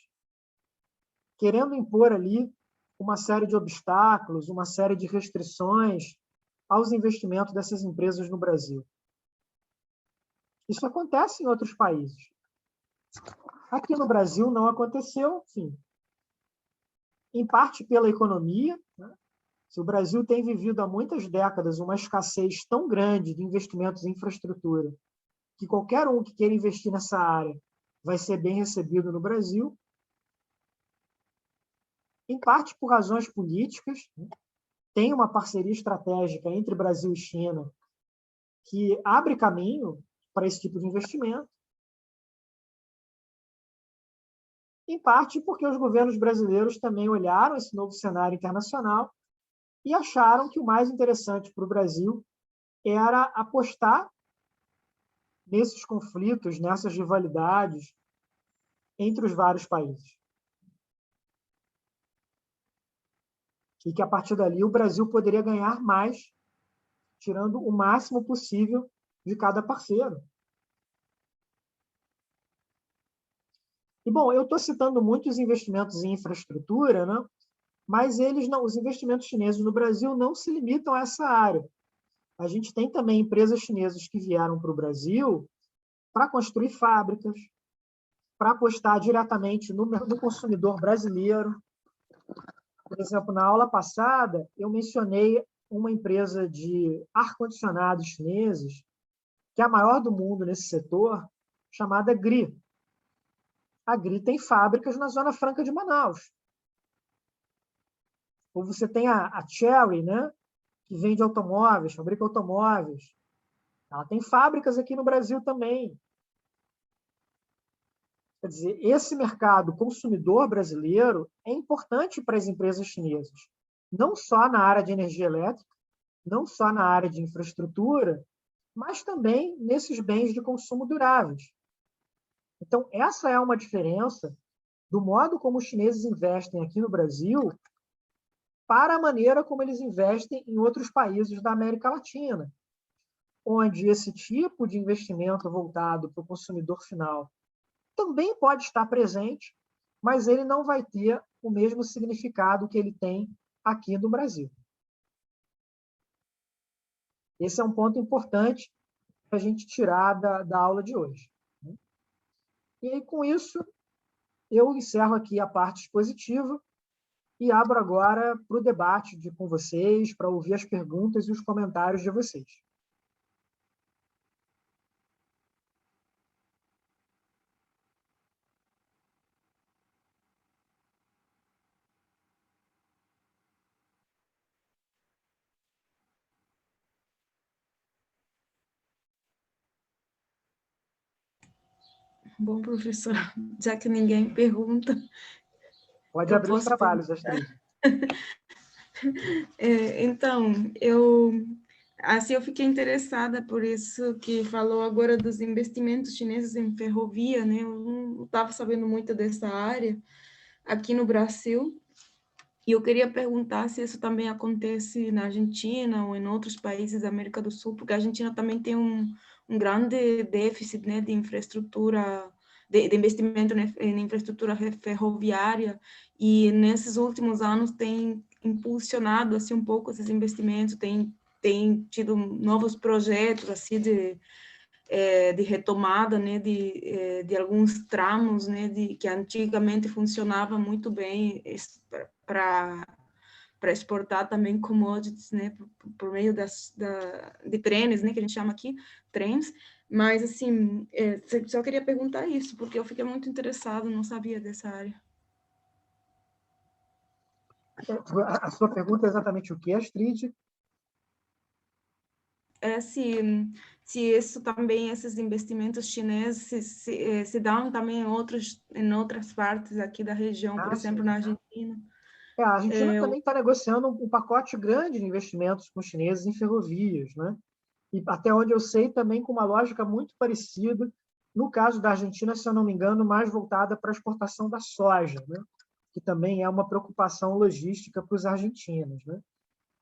querendo impor ali uma série de obstáculos, uma série de restrições aos investimentos dessas empresas no Brasil? Isso acontece em outros países. Aqui no Brasil não aconteceu, sim. Em parte pela economia, né? Se o Brasil tem vivido há muitas décadas uma escassez tão grande de investimentos em infraestrutura, que qualquer um que queira investir nessa área vai ser bem recebido no Brasil. Em parte por razões políticas, né? Tem uma parceria estratégica entre Brasil e China que abre caminho para esse tipo de investimento. Em parte porque os governos brasileiros também olharam esse novo cenário internacional e acharam que o mais interessante para o Brasil era apostar nesses conflitos, nessas rivalidades entre os vários países. E que, a partir dali, o Brasil poderia ganhar mais, tirando o máximo possível de cada parceiro. E, bom, eu estou citando muitos investimentos em infraestrutura, né? Mas os investimentos chineses no Brasil não se limitam a essa área. A gente tem também empresas chinesas que vieram para o Brasil para construir fábricas, para apostar diretamente no consumidor brasileiro. Por exemplo, na aula passada, eu mencionei uma empresa de ar-condicionado chineses, que é a maior do mundo nesse setor, chamada GRI. A GRI tem fábricas na Zona Franca de Manaus. Ou você tem a Chery, né, que vende automóveis, fabrica automóveis. Ela tem fábricas aqui no Brasil também. Quer dizer, esse mercado consumidor brasileiro é importante para as empresas chinesas, não só na área de energia elétrica, não só na área de infraestrutura, mas também nesses bens de consumo duráveis. Então, essa é uma diferença do modo como os chineses investem aqui no Brasil para a maneira como eles investem em outros países da América Latina, onde esse tipo de investimento voltado para o consumidor final também pode estar presente, mas ele não vai ter o mesmo significado que ele tem aqui no Brasil. Esse é um ponto importante para a gente tirar da aula de hoje. E aí, com isso, eu encerro aqui a parte expositiva e abro agora para o debate com vocês, para ouvir as perguntas e os comentários de vocês. Bom, professor, já que ninguém pergunta... Pode abrir os trabalhos, Astrid. Então, assim, eu fiquei interessada por isso que falou agora dos investimentos chineses em ferrovia, né? Eu não estava sabendo muito dessa área aqui no Brasil. E eu queria perguntar se isso também acontece na Argentina ou em outros países da América do Sul, porque a Argentina também tem um grande déficit, né, de infraestrutura, de investimento em infraestrutura ferroviária, e nesses últimos anos tem impulsionado assim um pouco esses investimentos, tem tido novos projetos assim de retomada, né, de alguns tramos, né, que antigamente funcionava muito bem para exportar também commodities, né, por meio de trenes, né, que a gente chama aqui, trens. Mas, assim, só queria perguntar isso, porque eu fiquei muito interessada, não sabia dessa área. A sua pergunta é exatamente o que, Astrid? Se isso também, esses investimentos chineses se dão também em outras partes aqui da região, por exemplo, Sim. na Argentina. A Argentina também está negociando um pacote grande de investimentos com os chineses em ferrovias, né? E até onde eu sei, também com uma lógica muito parecida, no caso da Argentina, se eu não me engano, mais voltada para a exportação da soja, né? Que também é uma preocupação logística para os argentinos, né?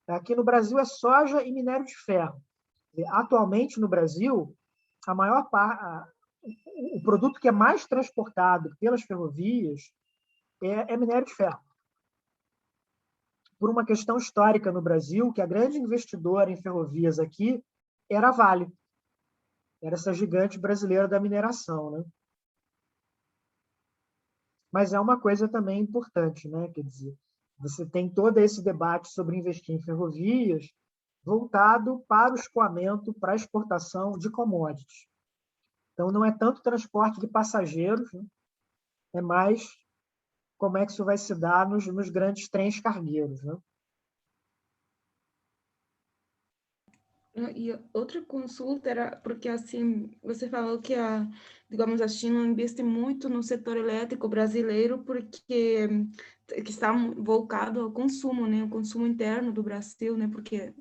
Aqui no Brasil é soja e minério de ferro. Atualmente, no Brasil, a maior parte, o produto que é mais transportado pelas ferrovias é minério de ferro. Por uma questão histórica no Brasil, que a grande investidora em ferrovias aqui era a Vale, era essa gigante brasileira da mineração, né? Mas é uma coisa também importante, né? Quer dizer, você tem todo esse debate sobre investir em ferrovias voltado para o escoamento, para a exportação de commodities. Então, não é tanto transporte de passageiros, né? É mais como é que isso vai se dar nos grandes trens cargueiros, né? E outra consulta era porque, assim, você falou que digamos, a China investe muito no setor elétrico brasileiro porque que está voltado ao consumo, né? O consumo interno do Brasil, né? Porque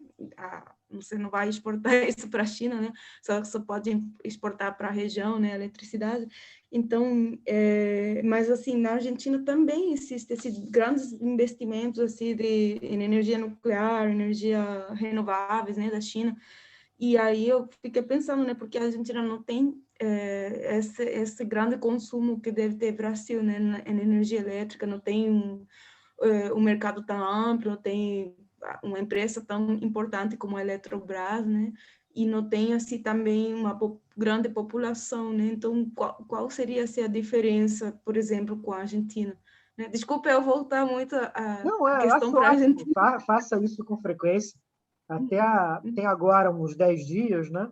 você não vai exportar isso para a China, né? Só pode exportar para a região, né? A eletricidade. Então, mas assim, na Argentina também existe esses grandes investimentos assim em energia nuclear, energia renováveis, né, da China. E aí eu fiquei pensando, né, porque a Argentina não tem esse grande consumo que deve ter Brasil, né, em energia elétrica, não tem um mercado tão amplo, não tem uma empresa tão importante como a Eletrobras, né? E não tem assim também uma grande população, né? Então, qual seria assim, a diferença, por exemplo, com a Argentina? Né? Desculpa eu voltar muito a Não, questão acho para a ótimo. Argentina. Faça isso com frequência. Tem agora uns 10 dias, né?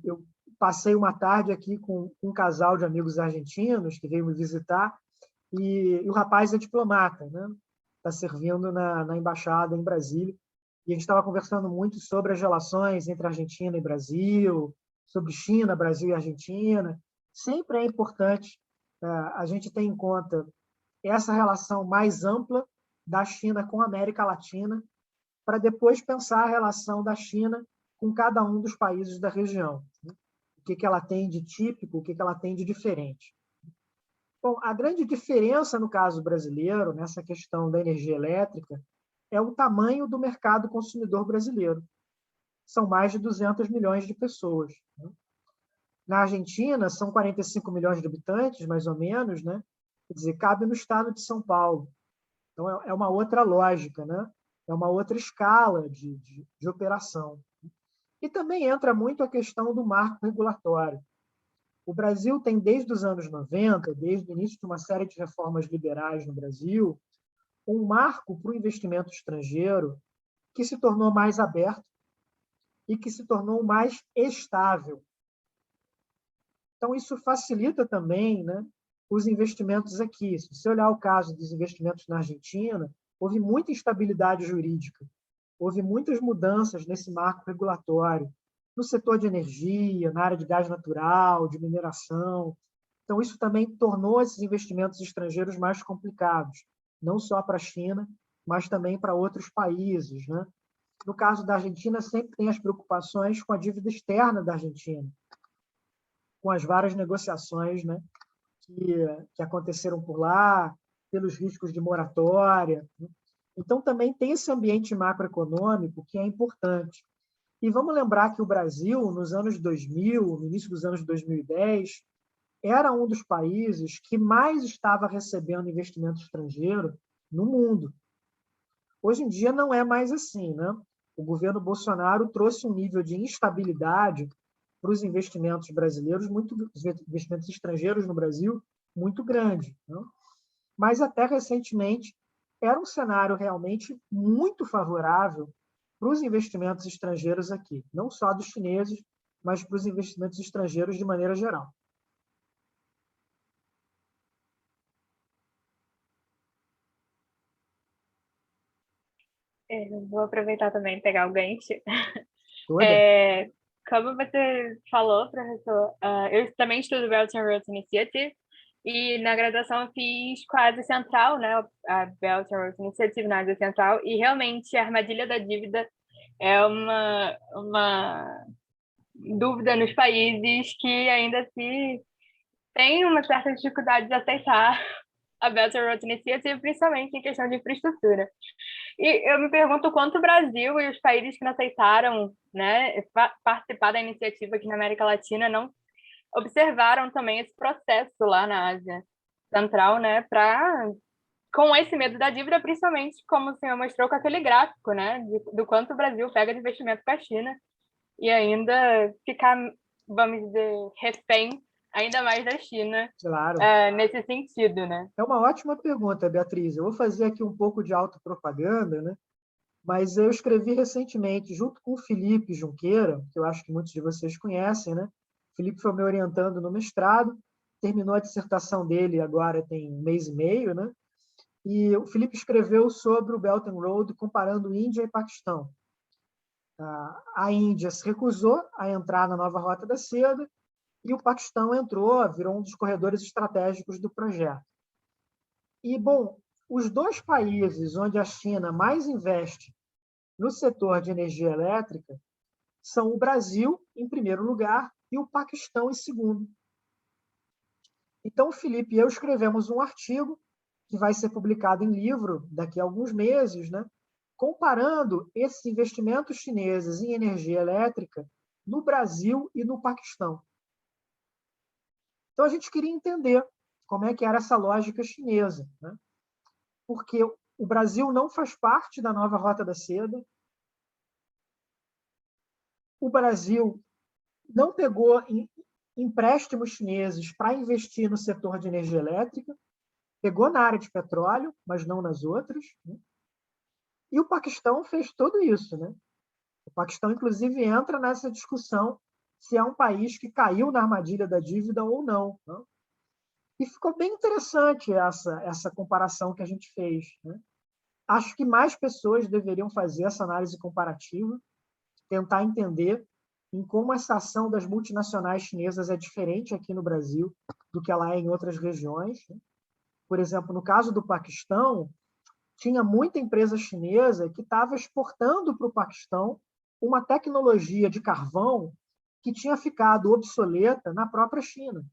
Eu passei uma tarde aqui com um casal de amigos argentinos que veio me visitar e o rapaz é diplomata, né? Está servindo na embaixada em Brasília. E a gente estava conversando muito sobre as relações entre Argentina e Brasil, sobre China, Brasil e Argentina. Sempre é importante a gente ter em conta essa relação mais ampla da China com a América Latina, para depois pensar a relação da China com cada um dos países da região. Né? O que ela tem de típico, o que ela tem de diferente. Bom, a grande diferença no caso brasileiro, nessa questão da energia elétrica, é o tamanho do mercado consumidor brasileiro. São mais de 200 milhões de pessoas. Né? Na Argentina, são 45 milhões de habitantes, mais ou menos, né? Quer dizer, cabe no estado de São Paulo. Então, é uma outra lógica, né? É uma outra escala de operação. E também entra muito a questão do marco regulatório. O Brasil tem, desde os anos 90, desde o início de uma série de reformas liberais no Brasil, um marco para o investimento estrangeiro que se tornou mais aberto e que se tornou mais estável. Então, isso facilita também, né, os investimentos aqui. Se você olhar o caso dos investimentos na Argentina, houve muita instabilidade jurídica, houve muitas mudanças nesse marco regulatório, no setor de energia, na área de gás natural, de mineração. Então, isso também tornou esses investimentos estrangeiros mais complicados, não só para a China, mas também para outros países, né? No caso da Argentina, sempre tem as preocupações com a dívida externa da Argentina, com as várias negociações, né, que aconteceram por lá, pelos riscos de moratória. Né? Então, também tem esse ambiente macroeconômico que é importante. E vamos lembrar que o Brasil, nos anos 2000, no início dos anos 2010, era um dos países que mais estava recebendo investimento estrangeiro no mundo. Hoje em dia não é mais assim, né? O governo Bolsonaro trouxe um nível de instabilidade para os investimentos brasileiros, os investimentos estrangeiros no Brasil, muito grande. Né? Mas até recentemente era um cenário realmente muito favorável para os investimentos estrangeiros aqui, não só dos chineses, mas para os investimentos estrangeiros de maneira geral. Eu vou aproveitar também e pegar o gancho. Toda? Como você falou, professor, eu também estudo Belt and Road Initiative e na graduação eu fiz com a Ásia Central, né, a Belt and Road Initiative na Ásia Central, e realmente a armadilha da dívida é uma dúvida nos países que ainda se tem uma certa dificuldade de aceitar a Belt and Road Initiative, principalmente em questão de infraestrutura. E eu me pergunto quanto o Brasil e os países que não aceitaram, né, participar da iniciativa aqui na América Latina não observaram também esse processo lá na Ásia Central, né, com esse medo da dívida, principalmente como o senhor mostrou com aquele gráfico, né, do quanto o Brasil pega de investimento com a China e ainda ficar, vamos dizer, refém ainda mais da China, claro. Nesse sentido, né? É uma ótima pergunta, Beatriz. Eu vou fazer aqui um pouco de autopropaganda, né? Mas eu escrevi recentemente, junto com o Felipe Junqueira, que eu acho que muitos de vocês conhecem, né? O Felipe foi me orientando no mestrado, terminou a dissertação dele agora tem 1 mês e meio, né? E o Felipe escreveu sobre o Belt and Road comparando Índia e Paquistão. A Índia se recusou a entrar na nova Rota da Seda e o Paquistão entrou, virou um dos corredores estratégicos do projeto. E, bom, os dois países onde a China mais investe no setor de energia elétrica são o Brasil, em primeiro lugar, e o Paquistão, em segundo. Então, o Felipe e eu escrevemos um artigo que vai ser publicado em livro daqui a alguns meses, né, comparando esses investimentos chineses em energia elétrica no Brasil e no Paquistão. Então, a gente queria entender como é que era essa lógica chinesa, né? Porque o Brasil não faz parte da nova Rota da Seda, o Brasil não pegou empréstimos chineses para investir no setor de energia elétrica, pegou na área de petróleo, mas não nas outras, né? E o Paquistão fez tudo isso, né? O Paquistão, inclusive, entra nessa discussão se é um país que caiu na armadilha da dívida ou não, né? E ficou bem interessante essa comparação que a gente fez, né? Acho que mais pessoas deveriam fazer essa análise comparativa, tentar entender em como essa ação das multinacionais chinesas é diferente aqui no Brasil do que ela é em outras regiões. Por exemplo, no caso do Paquistão, tinha muita empresa chinesa que estava exportando para o Paquistão uma tecnologia de carvão que tinha ficado obsoleta na própria China.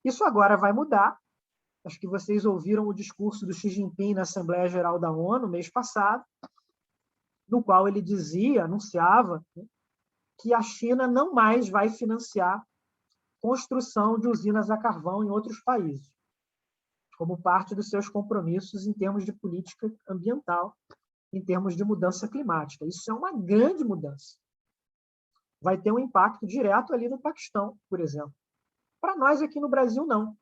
Isso agora vai mudar. Acho que vocês ouviram o discurso do Xi Jinping na Assembleia Geral da ONU, mês passado, no qual ele anunciava, né, que a China não mais vai financiar construção de usinas a carvão em outros países, como parte dos seus compromissos em termos de política ambiental, em termos de mudança climática. Isso é uma grande mudança. Vai ter um impacto direto ali no Paquistão, por exemplo. Para nós aqui no Brasil, não.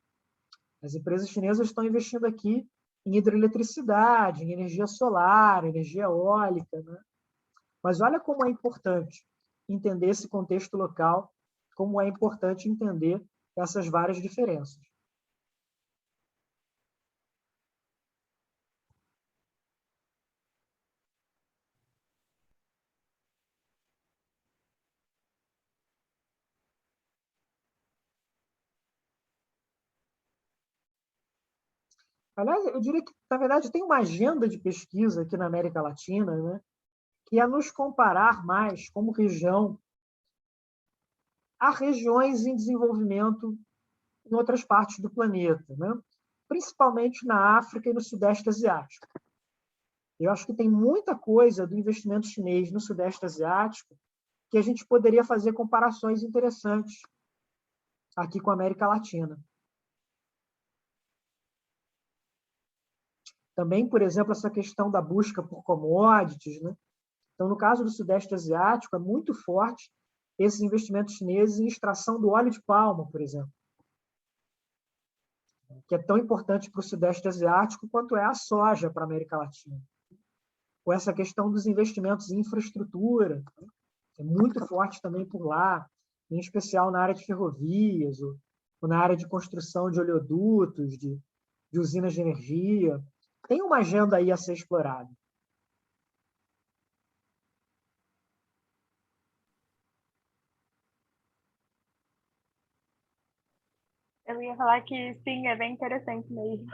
As empresas chinesas estão investindo aqui em hidroeletricidade, em energia solar, energia eólica, né? Mas olha como é importante entender esse contexto local, como é importante entender essas várias diferenças. Aliás, eu diria que, na verdade, tem uma agenda de pesquisa aqui na América Latina, né, que é nos comparar mais, como região, a regiões em desenvolvimento em outras partes do planeta, né? Principalmente na África e no Sudeste Asiático. Eu acho que tem muita coisa do investimento chinês no Sudeste Asiático que a gente poderia fazer comparações interessantes aqui com a América Latina. Também, por exemplo, essa questão da busca por commodities, né? Então, no caso do Sudeste Asiático, é muito forte esses investimentos chineses em extração do óleo de palma, por exemplo. que é tão importante para o Sudeste Asiático quanto é a soja para a América Latina. Ou essa questão dos investimentos em infraestrutura, que é muito forte também por lá, em especial na área de ferrovias, ou na área de construção de oleodutos, de usinas de energia. Tem uma agenda aí a ser explorada. Eu ia falar que sim, é bem interessante mesmo.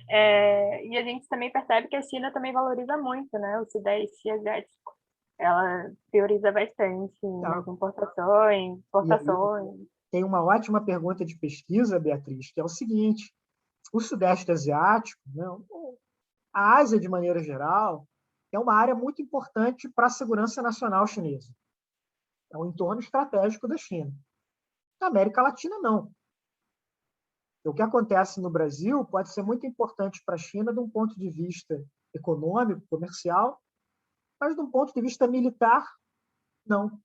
E a gente também percebe que a China também valoriza muito, né, o Sudeste Asiático. Ela prioriza bastante nas Tá? importações, E aí exportações. tem uma ótima pergunta de pesquisa, Beatriz, que é o seguinte: o Sudeste Asiático, né, a Ásia de maneira geral, é uma área muito importante para a segurança nacional chinesa. É um entorno estratégico da China. Na América Latina, não. O que acontece no Brasil pode ser muito importante para a China de um ponto de vista econômico, comercial, mas de um ponto de vista militar, não.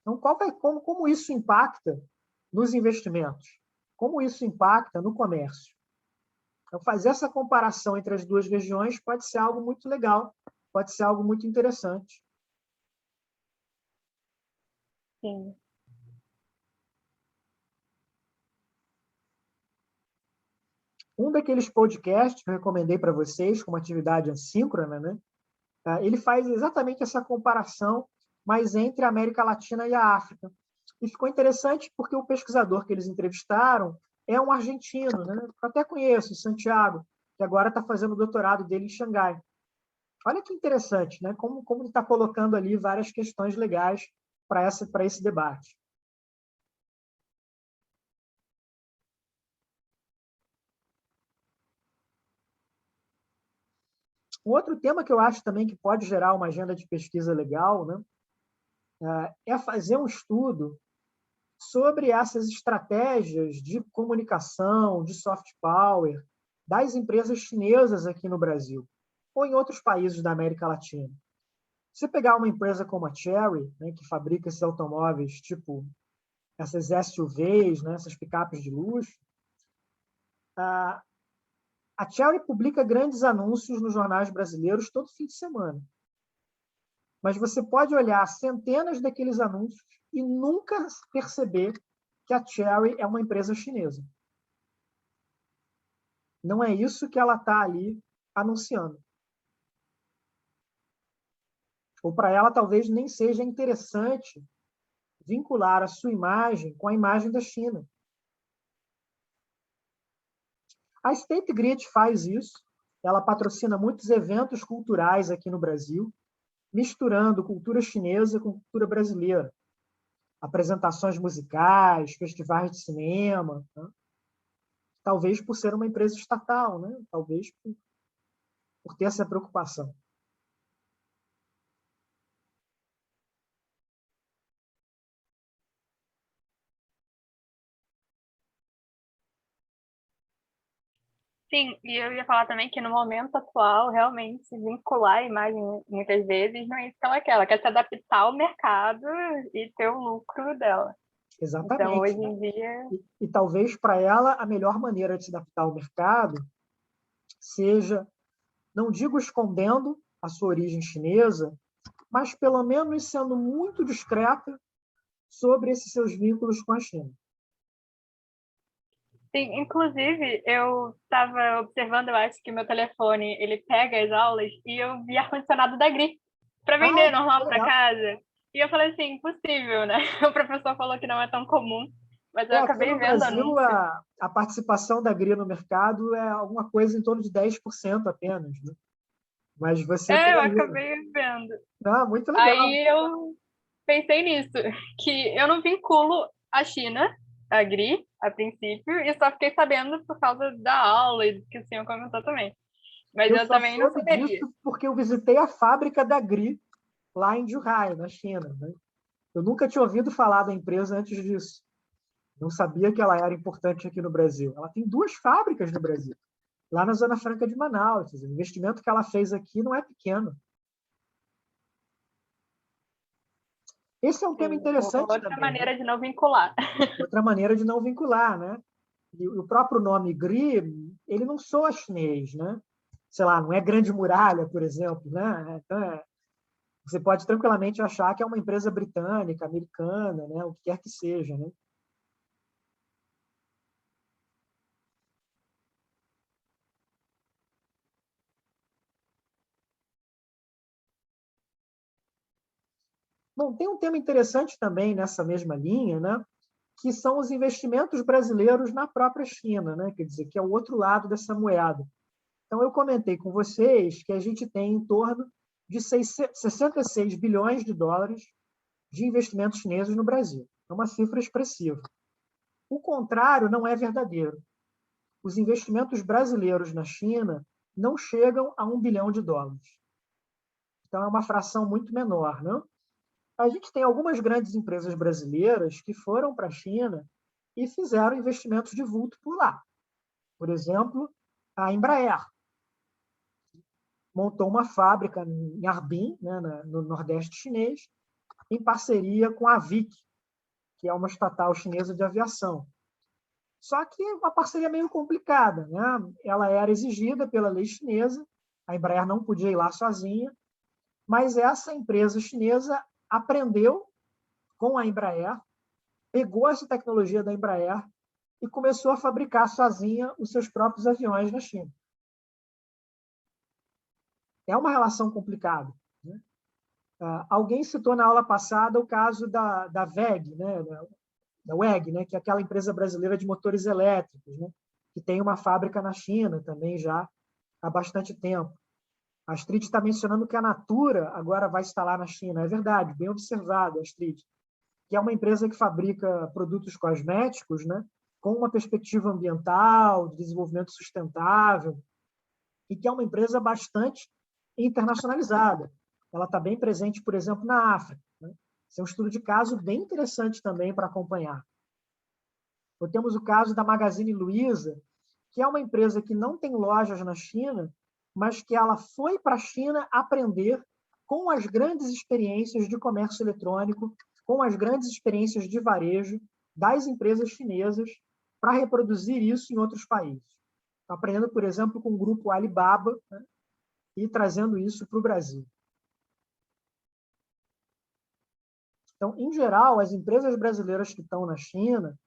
Então, como isso impacta nos investimentos? Como isso impacta no comércio? Então, fazer essa comparação entre as duas regiões pode ser algo muito legal, pode ser algo muito interessante. Sim. Um daqueles podcasts que eu recomendei para vocês, como atividade assíncrona, né? Ele faz exatamente essa comparação, mas entre a América Latina e a África. E ficou interessante porque o pesquisador que eles entrevistaram é um argentino, né? Eu até conheço, Santiago, que agora está fazendo o doutorado dele em Xangai. Olha que interessante, né? Como ele está colocando ali várias questões legais para esse debate. Um outro tema que eu acho também que pode gerar uma agenda de pesquisa legal, né, é fazer um estudo sobre essas estratégias de comunicação, de soft power, das empresas chinesas aqui no Brasil, ou em outros países da América Latina. Se pegar uma empresa como a Chery, né, que fabrica esses automóveis, tipo essas SUVs, né, essas picapes de luxo, a Chery publica grandes anúncios nos jornais brasileiros todo fim de semana. Mas você pode olhar centenas daqueles anúncios e nunca perceber que a Chery é uma empresa chinesa. Não é isso que ela está ali anunciando. Ou para ela talvez nem seja interessante vincular a sua imagem com a imagem da China. A State Grid faz isso. Ela patrocina muitos eventos culturais aqui no Brasil, misturando cultura chinesa com cultura brasileira. Apresentações musicais, festivais de cinema, né? Talvez por ser uma empresa estatal, né? Talvez por ter essa preocupação. Sim, e eu ia falar também que no momento atual, realmente, se vincular a imagem, muitas vezes, não é isso que ela quer se adaptar ao mercado e ter o lucro dela. Então, Exatamente. hoje em dia... E talvez para ela a melhor maneira de se adaptar ao mercado seja, não digo escondendo a sua origem chinesa, mas pelo menos sendo muito discreta sobre esses seus vínculos com a China. Sim, inclusive, eu estava observando, eu acho que meu telefone, ele pega as aulas e eu vi ar-condicionado da GRI para vender normal para casa. E eu falei assim, impossível, né? O professor falou que não é tão comum, mas eu Aqui acabei no vendo Brasil, anúncio. a participação da GRI no mercado é alguma coisa em torno de 10% apenas. Né? Mas você tem Eu aí... acabei vendo. Ah, muito legal. Aí eu pensei nisso, que eu não vinculo a China, a GRI, a princípio, e só fiquei sabendo por causa da aula e do que o senhor comentou também. Mas Eu eu só também não soube saberia. disso porque eu visitei a fábrica da GRI lá em Zhuhai, na China. Né? Eu nunca tinha ouvido falar da empresa antes disso. Não sabia que ela era importante aqui no Brasil. Ela tem 2 fábricas no Brasil, lá na Zona Franca de Manaus. O investimento que ela fez aqui não é pequeno. Esse é um tema Sim, interessante outra também, né? maneira de não vincular. Outra maneira de não vincular, né? E o próprio nome GRI, ele não soa chinês, né? Sei lá, não é Grande Muralha, por exemplo, né? Então, você pode tranquilamente achar que é uma empresa britânica, americana, né? O que quer que seja, né? Bom, tem um tema interessante também nessa mesma linha, né? Que são os investimentos brasileiros na própria China, né? Quer dizer, que é o outro lado dessa moeda. Então, eu comentei com vocês que a gente tem em torno de 66 bilhões de dólares de investimentos chineses no Brasil. É uma cifra expressiva. O contrário não é verdadeiro. Os investimentos brasileiros na China não chegam a 1 bilhão de dólares. Então, é uma fração muito menor, né? A gente tem algumas grandes empresas brasileiras que foram para a China e fizeram investimentos de vulto por lá. Por exemplo, a Embraer montou uma fábrica em Harbin, né, no Nordeste chinês, em parceria com a Avic, que é uma estatal chinesa de aviação. Só que uma parceria meio complicada, né? Ela era exigida pela lei chinesa, a Embraer não podia ir lá sozinha, mas essa empresa chinesa aprendeu com a Embraer, pegou essa tecnologia da Embraer e começou a fabricar sozinha os seus próprios aviões na China. É uma relação complicada, né? Alguém citou na aula passada o caso da WEG, né? Da WEG, né? Que é aquela empresa brasileira de motores elétricos, né? Que tem uma fábrica na China também já há bastante tempo. A Astrid está mencionando que a Natura agora vai instalar na China. É verdade, bem observado, Astrid. Que é uma empresa que fabrica produtos cosméticos, né? Com uma perspectiva ambiental, de desenvolvimento sustentável, e que é uma empresa bastante internacionalizada. Ela está bem presente, por exemplo, na África, né? Esse é um estudo de caso bem interessante também para acompanhar. Ou temos o caso da Magazine Luiza, que é uma empresa que não tem lojas na China, mas que ela foi para a China aprender com as grandes experiências de comércio eletrônico, com as grandes experiências de varejo das empresas chinesas, para reproduzir isso em outros países. Está aprendendo, por exemplo, com o grupo Alibaba, né, e trazendo isso para o Brasil. Então, em geral, as empresas brasileiras que estão na China,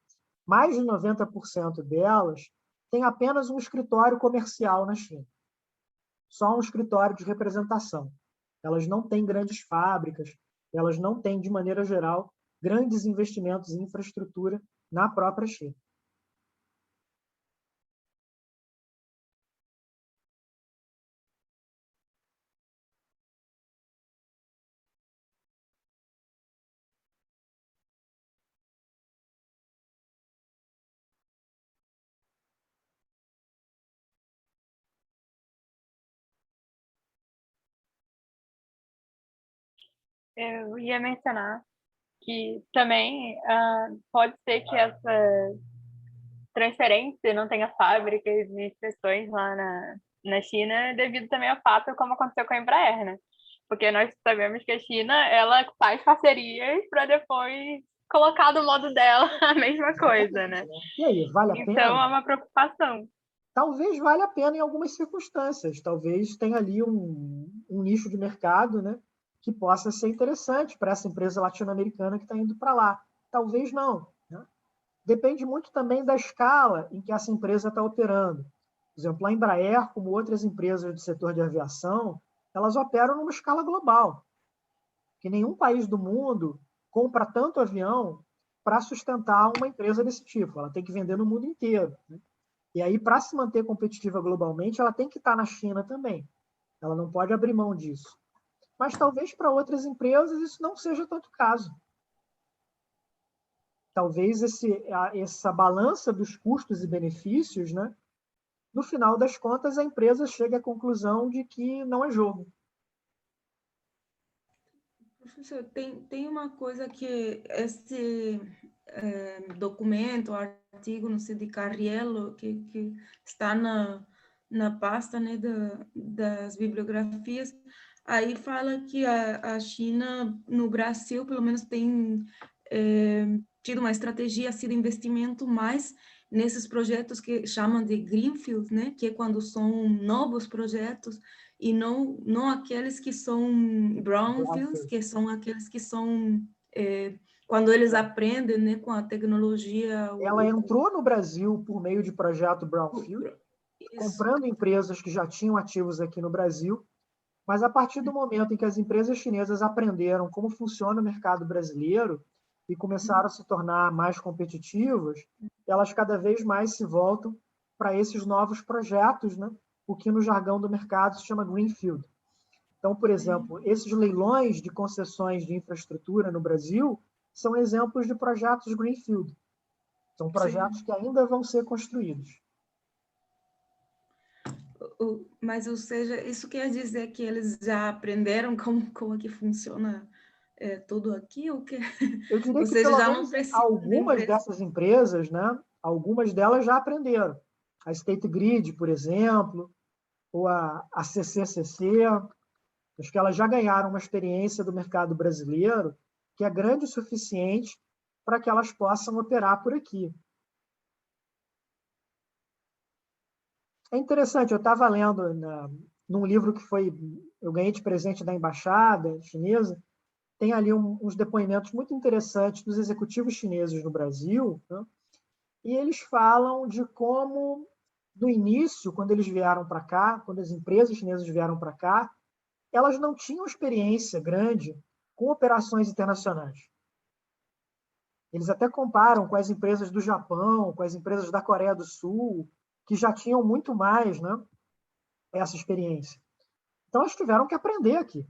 mais de 90% delas têm apenas um escritório comercial na China. Só um escritório de representação. Elas não têm grandes fábricas, elas não têm, de maneira geral, grandes investimentos em infraestrutura na própria China. Eu ia mencionar que também pode ser que essa transferência não tenha fábricas e estações lá na China, devido também ao fato como aconteceu com a Embraer, né? Porque nós sabemos que a China, ela faz parcerias para depois colocar do modo dela a mesma coisa, né? E aí, vale a pena? Então, é uma preocupação. Talvez valha a pena em algumas circunstâncias. Talvez tenha ali um nicho de mercado, né, que possa ser interessante para essa empresa latino-americana que está indo para lá. Talvez não, né? Depende muito também da escala em que essa empresa está operando. Por exemplo, a Embraer, como outras empresas do setor de aviação, elas operam numa escala global, que nenhum país do mundo compra tanto avião para sustentar uma empresa desse tipo. Ela tem que vender no mundo inteiro, né? E aí, para se manter competitiva globalmente, ela tem que estar na China também. Ela não pode abrir mão disso. Mas talvez para outras empresas isso não seja tanto caso. Talvez essa balança dos custos e benefícios, né, no final das contas, a empresa chegue à conclusão de que não é jogo. Professor, tem uma coisa que esse documento, artigo, não sei, de Carriello, que está na pasta, né, das bibliografias, aí fala que a China, no Brasil, pelo menos tem tido uma estratégia assim, de investimento mais nesses projetos que chamam de greenfield, né, que é quando são novos projetos, e não aqueles que são brownfields, que são aqueles que são quando eles aprendem, né, com a tecnologia. Ela entrou no Brasil por meio de projeto Brownfield, comprando empresas que já tinham ativos aqui no Brasil, mas a partir do momento em que as empresas chinesas aprenderam como funciona o mercado brasileiro e começaram a se tornar mais competitivas, elas cada vez mais se voltam para esses novos projetos, né? O que no jargão do mercado se chama greenfield. Então, por exemplo, esses leilões de concessões de infraestrutura no Brasil são exemplos de projetos greenfield. São projetos que ainda vão ser construídos. Mas, ou seja, isso quer dizer que eles já aprenderam como que funciona tudo aqui? Ou que... Eu diria ou que seja, pelo já não menos precisa algumas dessas empresas, né? Algumas delas já aprenderam. A State Grid, por exemplo, ou a CCCC, acho que elas já ganharam uma experiência do mercado brasileiro que é grande o suficiente para que elas possam operar por aqui. É interessante, eu estava lendo num livro que eu ganhei de presente da embaixada chinesa, tem ali uns depoimentos muito interessantes dos executivos chineses no Brasil, né? E eles falam de como, no início, quando eles vieram para cá, quando as empresas chinesas vieram para cá, elas não tinham experiência grande com operações internacionais. Eles até comparam com as empresas do Japão, com as empresas da Coreia do Sul, que já tinham muito mais, né, essa experiência. Então, eles tiveram que aprender aqui.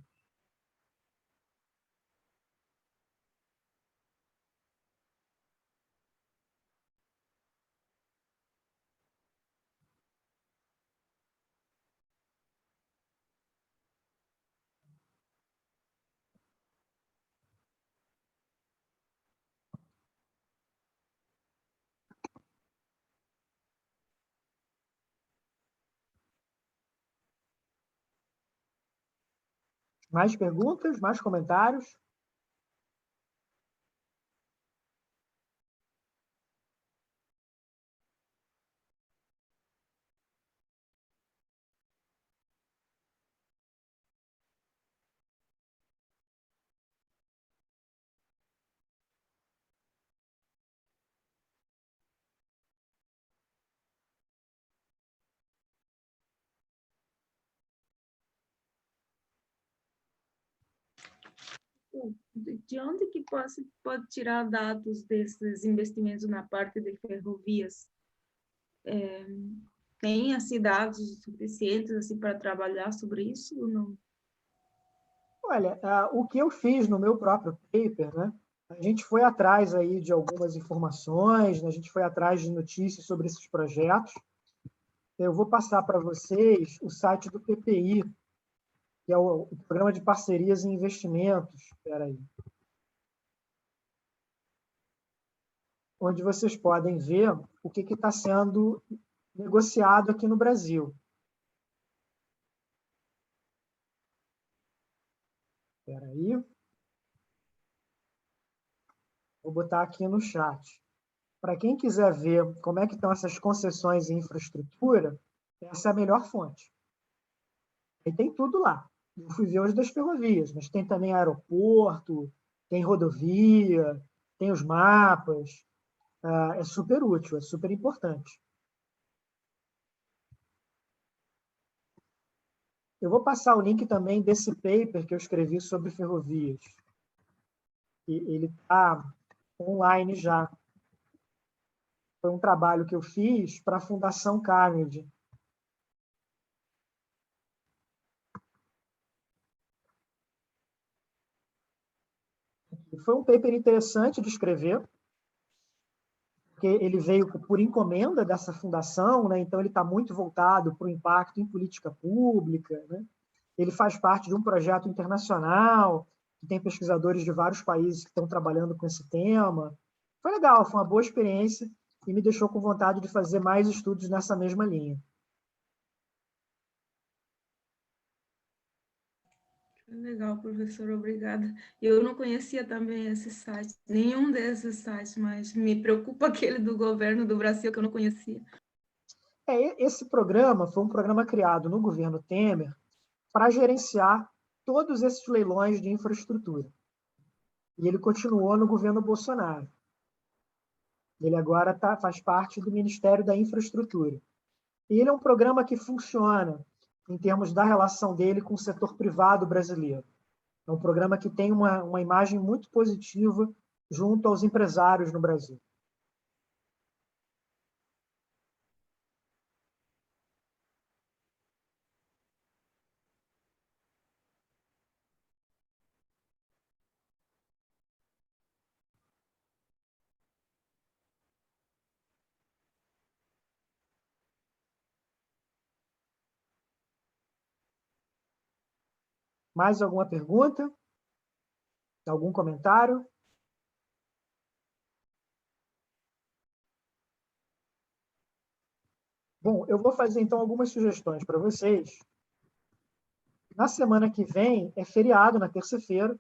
Mais perguntas? Mais comentários? De onde que pode tirar dados desses investimentos na parte de ferrovias? Tem assim, dados suficientes assim, para trabalhar sobre isso ou não? Olha, o que eu fiz no meu próprio paper, né? A gente foi atrás aí de algumas informações, né? A gente foi atrás de notícias sobre esses projetos. Eu vou passar para vocês o site do PPI, que é o Programa de Parcerias e Investimentos. Espera aí. Onde vocês podem ver o que está sendo negociado aqui no Brasil. Espera aí. Vou botar aqui no chat. Para quem quiser ver como é que estão essas concessões em infraestrutura, essa é a melhor fonte. E tem tudo lá. Eu fui ver hoje das ferrovias, mas tem também aeroporto, tem rodovia, tem os mapas. É super útil, é super importante. Eu vou passar o link também desse paper que eu escrevi sobre ferrovias. Ele está online já. Foi um trabalho que eu fiz para a Fundação Carnegie. Foi um paper interessante de escrever, porque ele veio por encomenda dessa fundação, né? Então ele está muito voltado para o impacto em política pública, né? Ele faz parte de um projeto internacional, que tem pesquisadores de vários países que estão trabalhando com esse tema. Foi legal, foi uma boa experiência e me deixou com vontade de fazer mais estudos nessa mesma linha. Legal, professor, obrigada. Eu não conhecia também esse site, nenhum desses sites, mas me preocupa aquele do governo do Brasil que eu não conhecia. Esse programa foi um programa criado no governo Temer para gerenciar todos esses leilões de infraestrutura. E ele continuou no governo Bolsonaro. Ele agora faz parte do Ministério da Infraestrutura. E ele é um programa que funciona em termos da relação dele com o setor privado brasileiro. É um programa que tem uma imagem muito positiva junto aos empresários no Brasil. Mais alguma pergunta? Algum comentário? Bom, eu vou fazer então algumas sugestões para vocês. Na semana que vem é feriado, na terça-feira,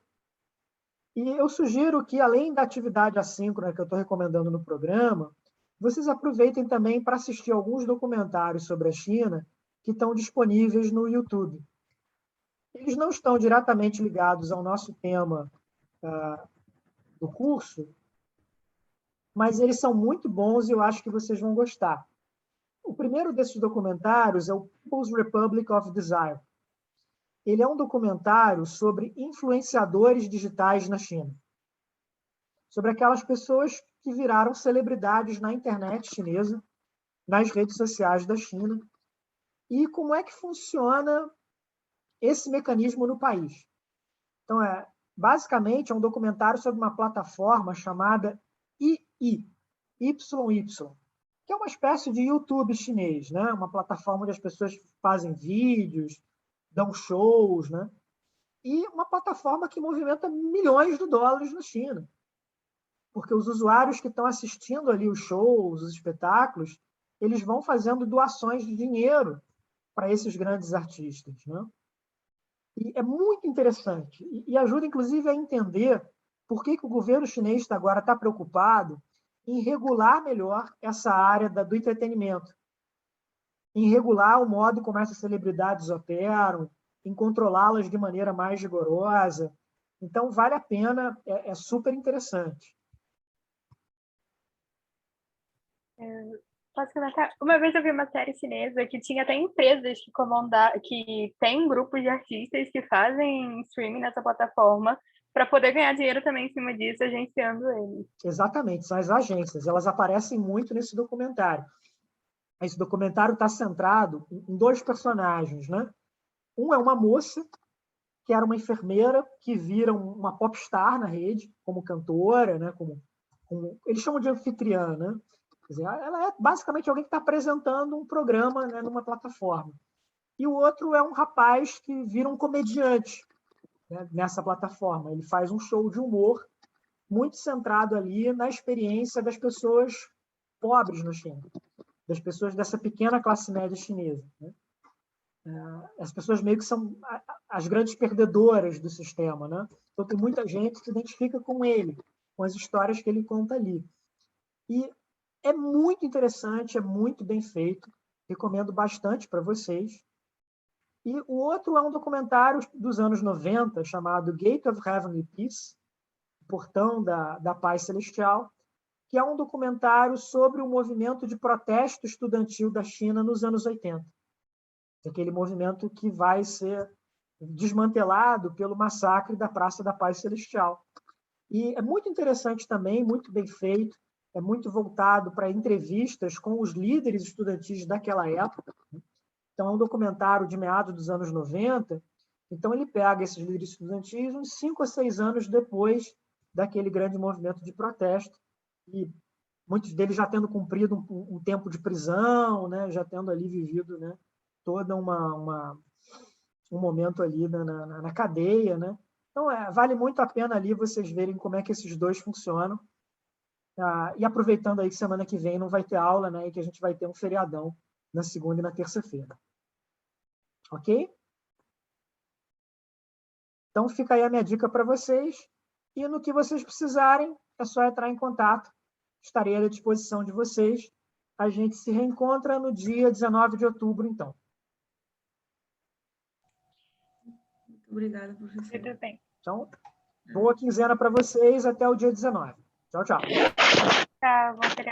e eu sugiro que, além da atividade assíncrona que eu estou recomendando no programa, vocês aproveitem também para assistir alguns documentários sobre a China que estão disponíveis no YouTube. Eles não estão diretamente ligados ao nosso tema do curso, mas eles são muito bons e eu acho que vocês vão gostar. O primeiro desses documentários é o People's Republic of Desire. Ele é um documentário sobre influenciadores digitais na China, sobre aquelas pessoas que viraram celebridades na internet chinesa, nas redes sociais da China, e como é que funciona esse mecanismo no país. Então, basicamente, é um documentário sobre uma plataforma chamada YY, que é uma espécie de YouTube chinês, né? Uma plataforma onde as pessoas fazem vídeos, dão shows, né? E uma plataforma que movimenta milhões de dólares na China. Porque os usuários que estão assistindo ali os shows, os espetáculos, eles vão fazendo doações de dinheiro para esses grandes artistas, né? E é muito interessante e ajuda, inclusive, a entender por que o governo chinês agora está preocupado em regular melhor essa área do entretenimento, em regular o modo como essas celebridades operam, em controlá-las de maneira mais rigorosa. Então, vale a pena, é super interessante. Posso comentar? Uma vez eu vi uma série chinesa que tinha até empresas que tem grupos de artistas que fazem streaming nessa plataforma para poder ganhar dinheiro também em cima disso, agenciando eles. Exatamente, são as agências. Elas aparecem muito nesse documentário. Esse documentário está centrado em dois personagens, né? Um é uma moça que era uma enfermeira que vira uma popstar na rede, como cantora, né? Eles chamam de anfitriã, né? Quer dizer, ela é basicamente alguém que está apresentando um programa, né, numa plataforma. E o outro é um rapaz que vira um comediante, né, nessa plataforma. Ele faz um show de humor muito centrado ali na experiência das pessoas pobres na China, das pessoas dessa pequena classe média chinesa, né? As pessoas meio que são as grandes perdedoras do sistema, né? Então tem muita gente que se identifica com ele, com as histórias que ele conta ali. E é muito interessante, é muito bem feito, recomendo bastante para vocês. E o outro é um documentário dos anos 90 chamado Gate of Heavenly Peace, Portão da Paz Celestial, que é um documentário sobre o movimento de protesto estudantil da China nos anos 80. Aquele movimento que vai ser desmantelado pelo massacre da Praça da Paz Celestial. E é muito interessante também, muito bem feito, é muito voltado para entrevistas com os líderes estudantis daquela época. Então, é um documentário de meados dos anos 90. Então, ele pega esses líderes estudantis uns 5 a 6 anos depois daquele grande movimento de protesto, e muitos deles já tendo cumprido um tempo de prisão, né, já tendo ali vivido, né, todo um momento ali na cadeia, né? Então, vale muito a pena ali vocês verem como é que esses dois funcionam. E aproveitando aí que semana que vem não vai ter aula, né? E que a gente vai ter um feriadão na segunda e na terça-feira. Ok? Então, fica aí a minha dica para vocês. E no que vocês precisarem, é só entrar em contato. Estarei à disposição de vocês. A gente se reencontra no dia 19 de outubro, então. Muito obrigada, professor. Tudo bem. Então, boa quinzena para vocês até o dia 19. Tchau, tchau. Tchau, bom feriado.